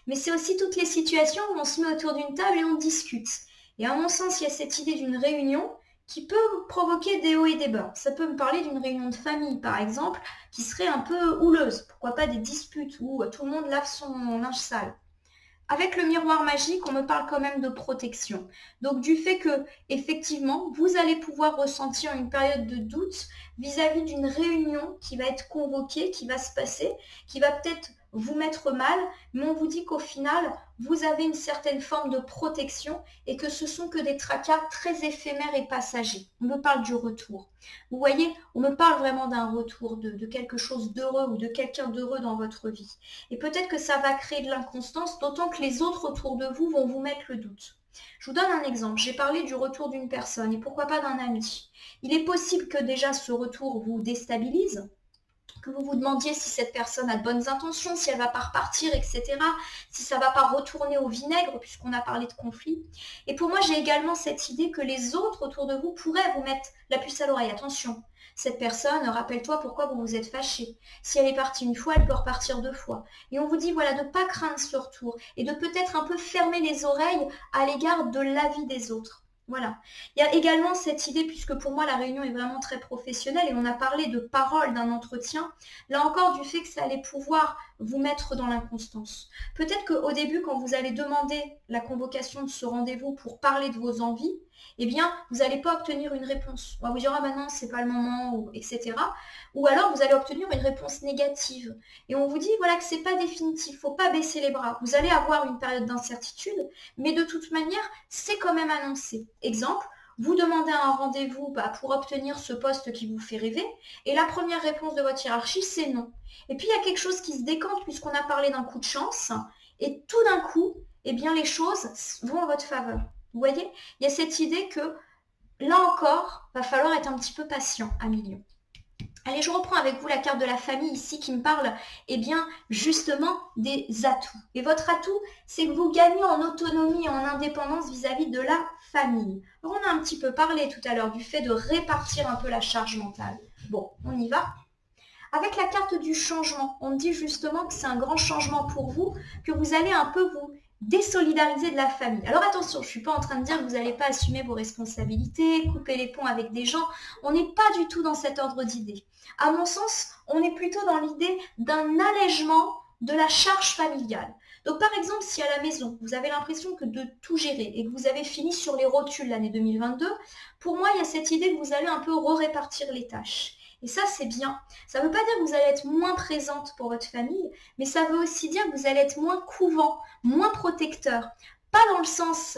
mais c'est aussi toutes les situations où on se met autour d'une table et on discute. Et à mon sens, il y a cette idée d'une réunion qui peut provoquer des hauts et des bas. Ça peut me parler d'une réunion de famille, par exemple, qui serait un peu houleuse. Pourquoi pas des disputes où tout le monde lave son linge sale. Avec le miroir magique, on me parle quand même de protection. Donc du fait que, effectivement, vous allez pouvoir ressentir une période de doute vis-à-vis d'une réunion qui va être convoquée, qui va se passer, qui va peut-être vous mettre mal, mais on vous dit qu'au final, vous avez une certaine forme de protection et que ce sont que des tracas très éphémères et passagers. On me parle du retour. Vous voyez, on me parle vraiment d'un retour, de quelque chose d'heureux ou de quelqu'un d'heureux dans votre vie. Et peut-être que ça va créer de l'inconstance, d'autant que les autres autour de vous vont vous mettre le doute. Je vous donne un exemple. J'ai parlé du retour d'une personne et pourquoi pas d'un ami. Il est possible que déjà ce retour vous déstabilise, que vous vous demandiez si cette personne a de bonnes intentions, si elle ne va pas repartir, etc., si ça ne va pas retourner au vinaigre, puisqu'on a parlé de conflit. Et pour moi, j'ai également cette idée que les autres autour de vous pourraient vous mettre la puce à l'oreille. Attention, Cette personne, rappelle-toi pourquoi vous vous êtes fâché. Si elle est partie une fois, elle peut repartir 2 fois. Et on vous dit voilà, de ne pas craindre ce retour et de peut-être un peu fermer les oreilles à l'égard de l'avis des autres. Voilà. Il y a également cette idée, puisque pour moi la réunion est vraiment très professionnelle et on a parlé de parole d'un entretien, là encore du fait que ça allait pouvoir vous mettre dans l'inconstance. Peut-être qu'au début, quand vous allez demander la convocation de ce rendez-vous pour parler de vos envies, eh bien, vous n'allez pas obtenir une réponse. On va vous dire, ah maintenant, c'est pas le moment, etc. Ou alors, vous allez obtenir une réponse négative. Et on vous dit, voilà, que c'est pas définitif, il ne faut pas baisser les bras. Vous allez avoir une période d'incertitude, mais de toute manière, c'est quand même annoncé. Exemple, vous demandez un rendez-vous pour obtenir ce poste qui vous fait rêver, et la première réponse de votre hiérarchie, c'est non. Et puis, il y a quelque chose qui se décante, puisqu'on a parlé d'un coup de chance, et tout d'un coup, eh bien, les choses vont en votre faveur. Vous voyez, il y a cette idée que, là encore, va falloir être un petit peu patient à milieu. Allez, je reprends avec vous la carte de la famille ici qui me parle, eh bien, justement, des atouts. Et votre atout, c'est que vous gagnez en autonomie et en indépendance vis-à-vis de la famille. Alors, on a un petit peu parlé tout à l'heure du fait de répartir un peu la charge mentale. Bon, on y va. Avec la carte du changement, on dit justement que c'est un grand changement pour vous, que vous allez un peu vous désolidariser de la famille. Alors attention, je ne suis pas en train de dire que vous n'allez pas assumer vos responsabilités, couper les ponts avec des gens. On n'est pas du tout dans cet ordre d'idée. À mon sens, on est plutôt dans l'idée d'un allègement de la charge familiale. Donc par exemple, si à la maison, vous avez l'impression que de tout gérer et que vous avez fini sur les rotules l'année 2022, pour moi, il y a cette idée que vous allez un peu répartir les tâches. Et ça, c'est bien. Ça ne veut pas dire que vous allez être moins présente pour votre famille, mais ça veut aussi dire que vous allez être moins couvant, moins protecteur. Pas dans le sens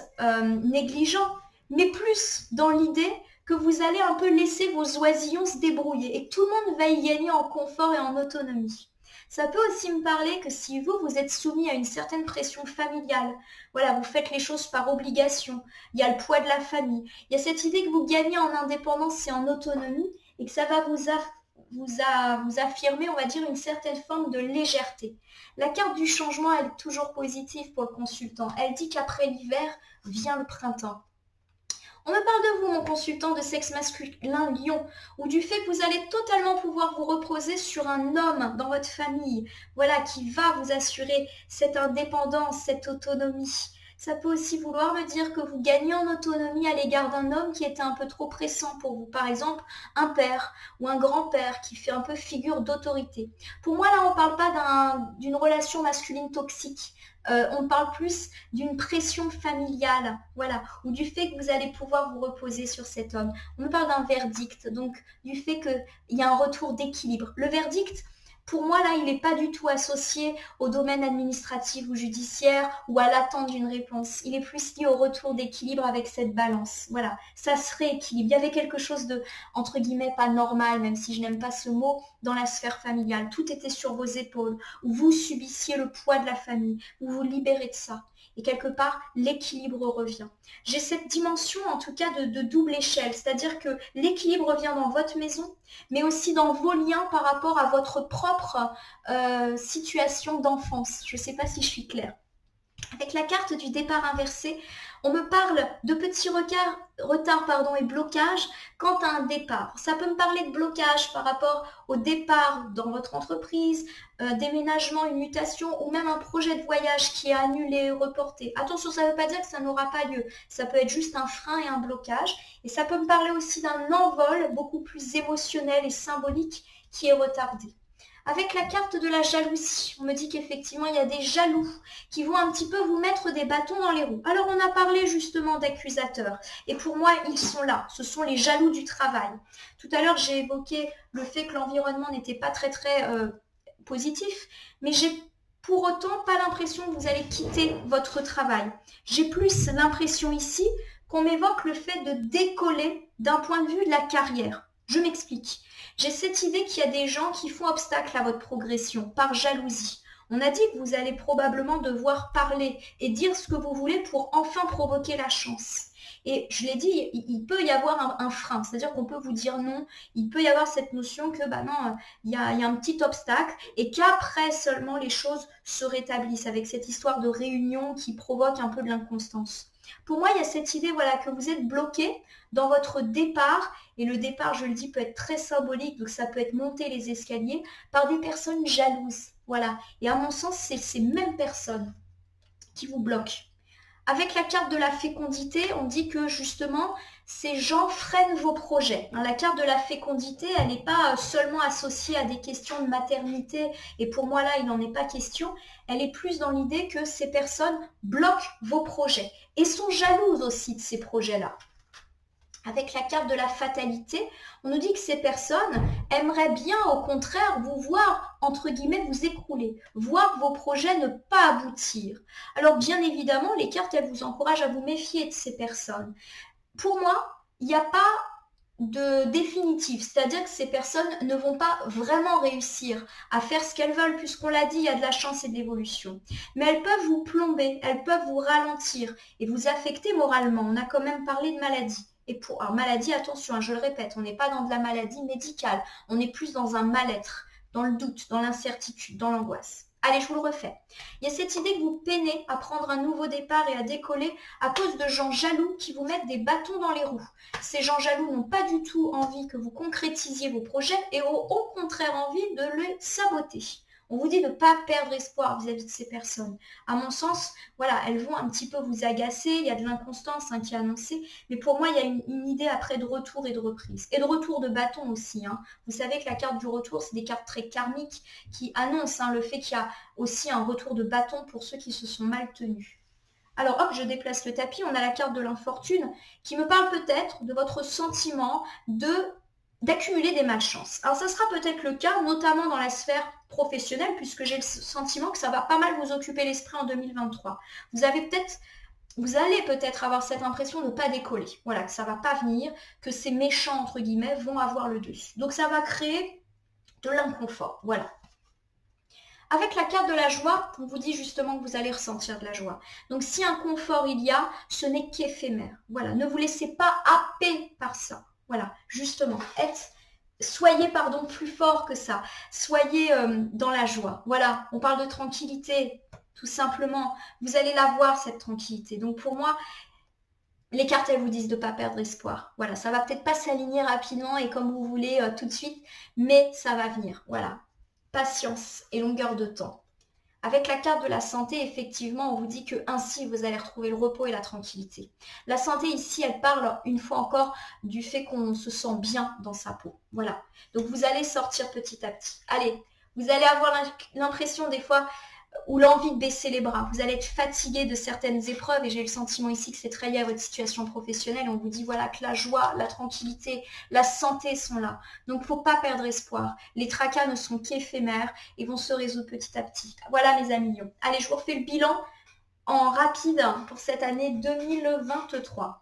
négligent, mais plus dans l'idée que vous allez un peu laisser vos oisillons se débrouiller et que tout le monde va y gagner en confort et en autonomie. Ça peut aussi me parler que si vous êtes soumis à une certaine pression familiale, voilà, vous faites les choses par obligation, il y a le poids de la famille, il y a cette idée que vous gagnez en indépendance et en autonomie, et que ça va vous affirmer, on va dire, une certaine forme de légèreté. La carte du changement, elle est toujours positive pour le consultant. Elle dit qu'après l'hiver, vient le printemps. On me parle de vous, mon consultant de sexe masculin lion, ou du fait que vous allez totalement pouvoir vous reposer sur un homme dans votre famille, voilà, qui va vous assurer cette indépendance, cette autonomie. Ça peut aussi vouloir me dire que vous gagnez en autonomie à l'égard d'un homme qui était un peu trop pressant pour vous. Par exemple, un père ou un grand-père qui fait un peu figure d'autorité. Pour moi, là, on ne parle pas d'une relation masculine toxique. On parle plus d'une pression familiale, voilà, ou du fait que vous allez pouvoir vous reposer sur cet homme. On me parle d'un verdict, donc du fait qu'il y a un retour d'équilibre. Le verdict, pour moi, là, il n'est pas du tout associé au domaine administratif ou judiciaire ou à l'attente d'une réponse. Il est plus lié au retour d'équilibre avec cette balance. Voilà, ça se rééquilibre. Il y avait quelque chose de, entre guillemets, pas normal, même si je n'aime pas ce mot, dans la sphère familiale. Tout était sur vos épaules, où vous subissiez le poids de la famille, où vous libérez de ça. Et quelque part, l'équilibre revient. J'ai cette dimension, en tout cas, de double échelle, c'est-à-dire que l'équilibre revient dans votre maison, mais aussi dans vos liens par rapport à votre propre situation d'enfance. Je ne sais pas si je suis claire. Avec la carte du départ inversé, on me parle de petits retards et blocages quant à un départ. Ça peut me parler de blocage par rapport au départ dans votre entreprise, déménagement, une mutation ou même un projet de voyage qui est annulé, reporté. Attention, ça ne veut pas dire que ça n'aura pas lieu. Ça peut être juste un frein et un blocage. Et ça peut me parler aussi d'un envol beaucoup plus émotionnel et symbolique qui est retardé. Avec la carte de la jalousie, on me dit qu'effectivement, il y a des jaloux qui vont un petit peu vous mettre des bâtons dans les roues. Alors, on a parlé justement d'accusateurs. Et pour moi, ils sont là. Ce sont les jaloux du travail. Tout à l'heure, j'ai évoqué le fait que l'environnement n'était pas très positif. Mais j'ai pour autant pas l'impression que vous allez quitter votre travail. J'ai plus l'impression ici qu'on m'évoque le fait de décoller d'un point de vue de la carrière. Je m'explique. J'ai cette idée qu'il y a des gens qui font obstacle à votre progression par jalousie. On a dit que vous allez probablement devoir parler et dire ce que vous voulez pour enfin provoquer la chance. Et je l'ai dit, il peut y avoir un frein, c'est-à-dire qu'on peut vous dire non, il peut y avoir cette notion que non, il y a un petit obstacle et qu'après seulement les choses se rétablissent avec cette histoire de réunion qui provoque un peu de l'inconstance. Pour moi, il y a cette idée voilà, que vous êtes bloqué dans votre départ, et le départ, je le dis, peut être très symbolique, donc ça peut être monter les escaliers, par des personnes jalouses. Voilà. Et à mon sens, c'est ces mêmes personnes qui vous bloquent. Avec la carte de la fécondité, on dit que justement, ces gens freinent vos projets. La carte de la fécondité, elle n'est pas seulement associée à des questions de maternité, et pour moi là, il n'en est pas question. Elle est plus dans l'idée que ces personnes bloquent vos projets et sont jalouses aussi de ces projets-là. Avec la carte de la fatalité, on nous dit que ces personnes aimeraient bien, au contraire, vous voir, entre guillemets, vous écrouler, voir vos projets ne pas aboutir. Alors, bien évidemment, les cartes, elles vous encouragent à vous méfier de ces personnes. Pour moi, il n'y a pas de définitif, c'est-à-dire que ces personnes ne vont pas vraiment réussir à faire ce qu'elles veulent, puisqu'on l'a dit, il y a de la chance et de l'évolution. Mais elles peuvent vous plomber, elles peuvent vous ralentir et vous affecter moralement. On a quand même parlé de maladie. Alors maladie, attention, je le répète, on n'est pas dans de la maladie médicale, on est plus dans un mal-être, dans le doute, dans l'incertitude, dans l'angoisse. Allez, je vous le refais. Il y a cette idée que vous peinez à prendre un nouveau départ et à décoller à cause de gens jaloux qui vous mettent des bâtons dans les roues. Ces gens jaloux n'ont pas du tout envie que vous concrétisiez vos projets et ont au contraire envie de les saboter. On vous dit de ne pas perdre espoir vis-à-vis de ces personnes. À mon sens, voilà, elles vont un petit peu vous agacer, il y a de l'inconstance qui est annoncée, mais pour moi, il y a une idée après de retour et de reprise. Et de retour de bâton aussi. Vous savez que la carte du retour, c'est des cartes très karmiques qui annoncent le fait qu'il y a aussi un retour de bâton pour ceux qui se sont mal tenus. Alors hop, je déplace le tapis, on a la carte de l'infortune qui me parle peut-être de votre sentiment d'accumuler des malchances. Alors ça sera peut-être le cas, notamment dans la sphère professionnelle, puisque j'ai le sentiment que ça va pas mal vous occuper l'esprit en 2023. Vous allez peut-être avoir cette impression de ne pas décoller. Voilà, que ça va pas venir, que ces méchants, entre guillemets, vont avoir le dessus. Donc ça va créer de l'inconfort. Voilà. Avec la carte de la joie, on vous dit justement que vous allez ressentir de la joie. Donc si un confort il y a, ce n'est qu'éphémère. Voilà, ne vous laissez pas happer par ça. Voilà, justement, soyez plus fort que ça. Soyez dans la joie. Voilà, on parle de tranquillité, tout simplement. Vous allez la voir, cette tranquillité. Donc pour moi, les cartes, elles vous disent de ne pas perdre espoir. Voilà, ça va peut-être pas s'aligner rapidement et comme vous voulez tout de suite, mais ça va venir. Voilà, patience et longueur de temps. Avec la carte de la santé, effectivement, on vous dit que ainsi vous allez retrouver le repos et la tranquillité. La santé ici, elle parle une fois encore du fait qu'on se sent bien dans sa peau. Voilà. Donc vous allez sortir petit à petit. Allez, vous allez avoir l'impression des fois ou l'envie de baisser les bras. Vous allez être fatigué de certaines épreuves et j'ai le sentiment ici que c'est très lié à votre situation professionnelle. On vous dit voilà que la joie, la tranquillité, la santé sont là. Donc il ne faut pas perdre espoir. Les tracas ne sont qu'éphémères et vont se résoudre petit à petit. Voilà mes amis. Allez, je vous refais le bilan en rapide pour cette année 2023.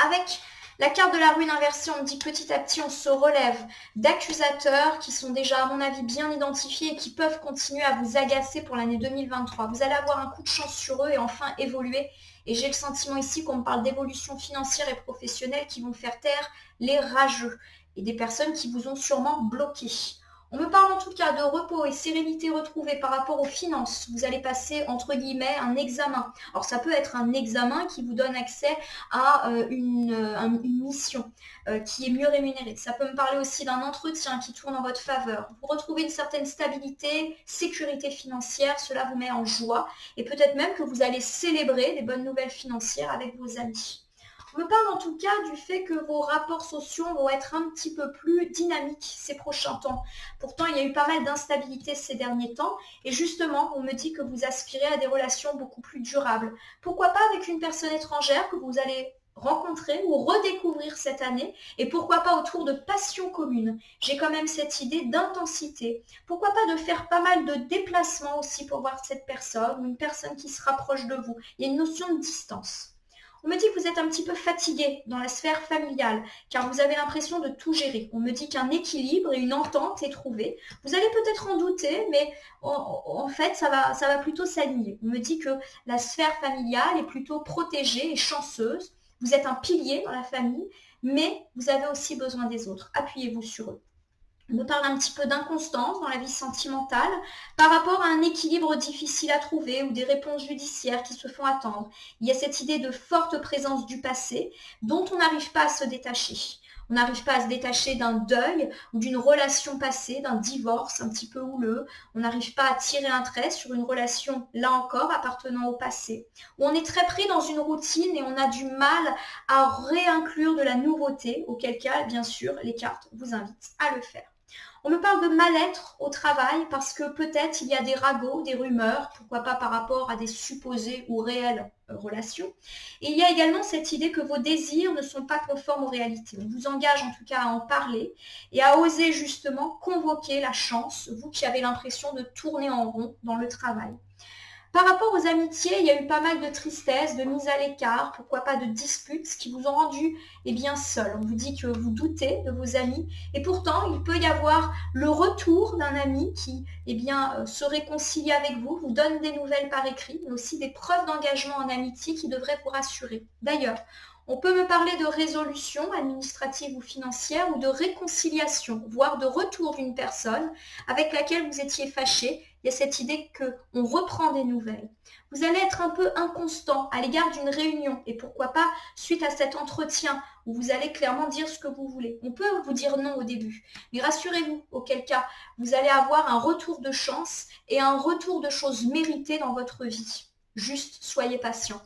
Avec la carte de la ruine inversée, on dit petit à petit, on se relève d'accusateurs qui sont déjà, à mon avis, bien identifiés et qui peuvent continuer à vous agacer pour l'année 2023. Vous allez avoir un coup de chance sur eux et enfin évoluer. Et j'ai le sentiment ici qu'on me parle d'évolution financière et professionnelle qui vont faire taire les rageux et des personnes qui vous ont sûrement bloqué. On me parle en tout cas de repos et sérénité retrouvée par rapport aux finances. Vous allez passer, entre guillemets, un examen. Alors ça peut être un examen qui vous donne accès à une mission qui est mieux rémunérée. Ça peut me parler aussi d'un entretien qui tourne en votre faveur. Vous retrouvez une certaine stabilité, sécurité financière, cela vous met en joie. Et peut-être même que vous allez célébrer des bonnes nouvelles financières avec vos amis. On me parle en tout cas du fait que vos rapports sociaux vont être un petit peu plus dynamiques ces prochains temps. Pourtant, il y a eu pas mal d'instabilité ces derniers temps et justement, on me dit que vous aspirez à des relations beaucoup plus durables. Pourquoi pas avec une personne étrangère que vous allez rencontrer ou redécouvrir cette année et pourquoi pas autour de passions communes. J'ai quand même cette idée d'intensité. Pourquoi pas de faire pas mal de déplacements aussi pour voir cette personne ou une personne qui se rapproche de vous. Il y a une notion de distance. On me dit que vous êtes un petit peu fatigué dans la sphère familiale, car vous avez l'impression de tout gérer. On me dit qu'un équilibre et une entente est trouvé. Vous allez peut-être en douter, mais en fait, ça va plutôt s'aligner. On me dit que la sphère familiale est plutôt protégée et chanceuse. Vous êtes un pilier dans la famille, mais vous avez aussi besoin des autres. Appuyez-vous sur eux. On me parle un petit peu d'inconstance dans la vie sentimentale par rapport à un équilibre difficile à trouver ou des réponses judiciaires qui se font attendre. Il y a cette idée de forte présence du passé dont on n'arrive pas à se détacher. On n'arrive pas à se détacher d'un deuil ou d'une relation passée, d'un divorce un petit peu houleux. On n'arrive pas à tirer un trait sur une relation, là encore, appartenant au passé. Où on est très pris dans une routine et on a du mal à réinclure de la nouveauté, auquel cas, bien sûr, les cartes vous invitent à le faire. On me parle de mal-être au travail parce que peut-être il y a des ragots, des rumeurs, pourquoi pas par rapport à des supposées ou réelles relations. Et il y a également cette idée que vos désirs ne sont pas conformes aux réalités. On vous engage en tout cas à en parler et à oser justement convoquer la chance, vous qui avez l'impression de tourner en rond dans le travail. Par rapport aux amitiés, il y a eu pas mal de tristesse, de mise à l'écart, pourquoi pas de disputes, ce qui vous ont rendu seul. On vous dit que vous doutez de vos amis et pourtant il peut y avoir le retour d'un ami qui se réconcilie avec vous, vous donne des nouvelles par écrit, mais aussi des preuves d'engagement en amitié qui devraient vous rassurer. D'ailleurs, on peut me parler de résolution administrative ou financière ou de réconciliation, voire de retour d'une personne avec laquelle vous étiez fâché. Il y a cette idée qu'on reprend des nouvelles. Vous allez être un peu inconstant à l'égard d'une réunion et pourquoi pas suite à cet entretien où vous allez clairement dire ce que vous voulez. On peut vous dire non au début, mais rassurez-vous, auquel cas vous allez avoir un retour de chance et un retour de choses méritées dans votre vie. Juste soyez patient.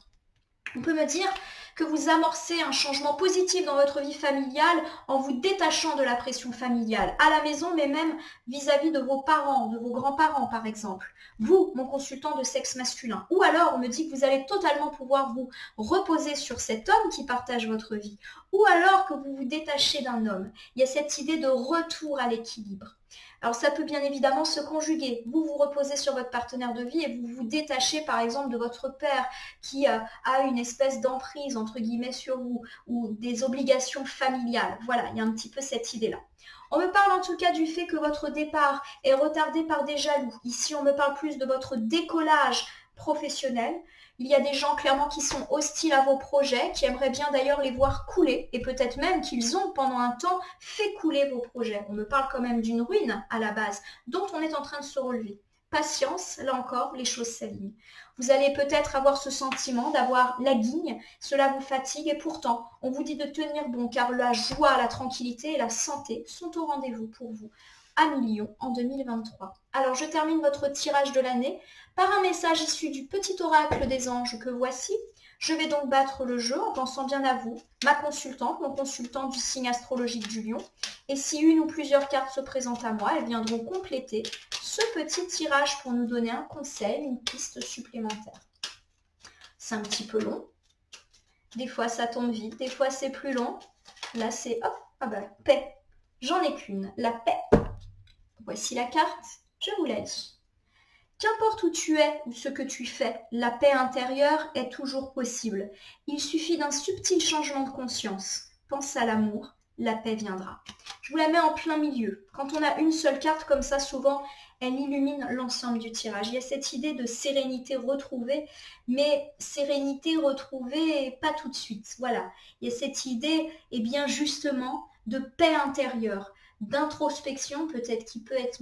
On peut me dire que vous amorcez un changement positif dans votre vie familiale en vous détachant de la pression familiale, à la maison, mais même vis-à-vis de vos parents, de vos grands-parents par exemple. Vous, mon consultant de sexe masculin. Ou alors, on me dit que vous allez totalement pouvoir vous reposer sur cet homme qui partage votre vie. Ou alors que vous vous détachez d'un homme. Il y a cette idée de retour à l'équilibre. Alors ça peut bien évidemment se conjuguer. Vous vous reposez sur votre partenaire de vie et vous vous détachez par exemple de votre père qui a une espèce d'emprise entre guillemets sur vous ou des obligations familiales. Voilà, il y a un petit peu cette idée-là. On me parle en tout cas du fait que votre départ est retardé par des jaloux. Ici, on me parle plus de votre décollage professionnel. Il y a des gens clairement qui sont hostiles à vos projets, qui aimeraient bien d'ailleurs les voir couler et peut-être même qu'ils ont pendant un temps fait couler vos projets. On me parle quand même d'une ruine à la base dont on est en train de se relever. Patience, là encore, les choses s'alignent. Vous allez peut-être avoir ce sentiment d'avoir la guigne, cela vous fatigue et pourtant, on vous dit de tenir bon car la joie, la tranquillité et la santé sont au rendez-vous pour vous à Million en 2023. Alors je termine votre tirage de l'année par un message issu du petit oracle des anges que voici. Je vais donc battre le jeu en pensant bien à vous, ma consultante, mon consultant du signe astrologique du lion. Et si une ou plusieurs cartes se présentent à moi, elles viendront compléter ce petit tirage pour nous donner un conseil, une piste supplémentaire. C'est un petit peu long. Des fois ça tombe vite, des fois c'est plus long. Là c'est paix. J'en ai qu'une, la paix. Voici la carte, je vous la lis. Qu'importe où tu es ou ce que tu fais, la paix intérieure est toujours possible. Il suffit d'un subtil changement de conscience. Pense à l'amour, la paix viendra. Je vous la mets en plein milieu. Quand on a une seule carte comme ça, souvent, elle illumine l'ensemble du tirage. Il y a cette idée de sérénité retrouvée, mais sérénité retrouvée pas tout de suite. Voilà, il y a cette idée, justement, de paix intérieure, d'introspection peut-être qui peut être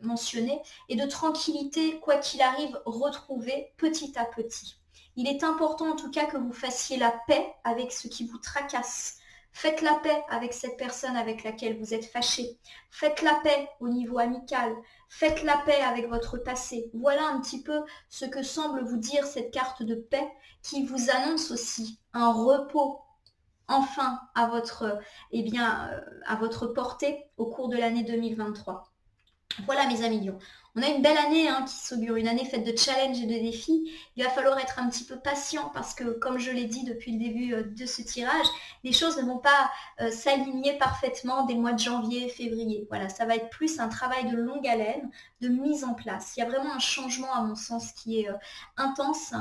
mentionnée et de tranquillité, quoi qu'il arrive, retrouvée petit à petit. Il est important en tout cas que vous fassiez la paix avec ce qui vous tracasse. Faites la paix avec cette personne avec laquelle vous êtes fâché. Faites la paix au niveau amical. Faites la paix avec votre passé. Voilà un petit peu ce que semble vous dire cette carte de paix qui vous annonce aussi un repos enfin à votre portée au cours de l'année 2023. Voilà mes amis lions. On a une belle année qui s'augure, une année faite de challenges et de défis. Il va falloir être un petit peu patient parce que, comme je l'ai dit depuis le début de ce tirage, les choses ne vont pas s'aligner parfaitement des mois de janvier et février. Voilà, ça va être plus un travail de longue haleine, de mise en place. Il y a vraiment un changement à mon sens qui est intense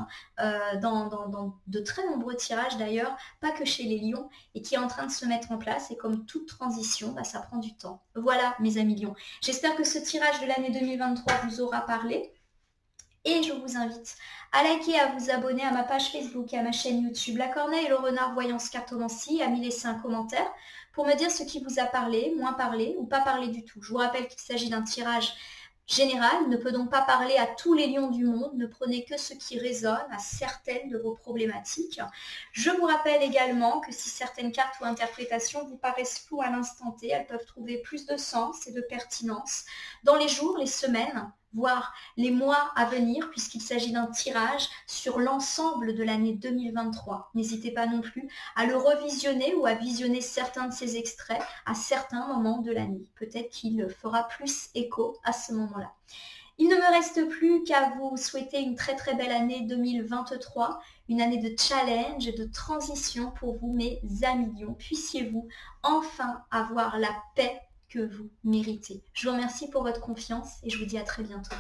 dans de très nombreux tirages d'ailleurs, pas que chez les lions, et qui est en train de se mettre en place. Et comme toute transition, ça prend du temps. Voilà mes amis lions. J'espère que ce tirage de l'année 2023 vous aura parlé. Et je vous invite à liker, à vous abonner à ma page Facebook et à ma chaîne YouTube La Corneille et le Renard Voyance Cartomancie, à m'y laisser un commentaire pour me dire ce qui vous a parlé, moins parlé ou pas parlé du tout. Je vous rappelle qu'il s'agit d'un tirage général, ne peut donc pas parler à tous les lions du monde, ne prenez que ce qui résonne à certaines de vos problématiques. Je vous rappelle également que si certaines cartes ou interprétations vous paraissent floues à l'instant T, elles peuvent trouver plus de sens et de pertinence dans les jours, les semaines, voire les mois à venir, puisqu'il s'agit d'un tirage sur l'ensemble de l'année 2023. N'hésitez pas non plus à le revisionner ou à visionner certains de ces extraits à certains moments de l'année. Peut-être qu'il fera plus écho à ce moment-là. Il ne me reste plus qu'à vous souhaiter une très très belle année 2023, une année de challenge et de transition pour vous, mes amis lions. Puissiez-vous enfin avoir la paix que vous méritez. Je vous remercie pour votre confiance et je vous dis à très bientôt.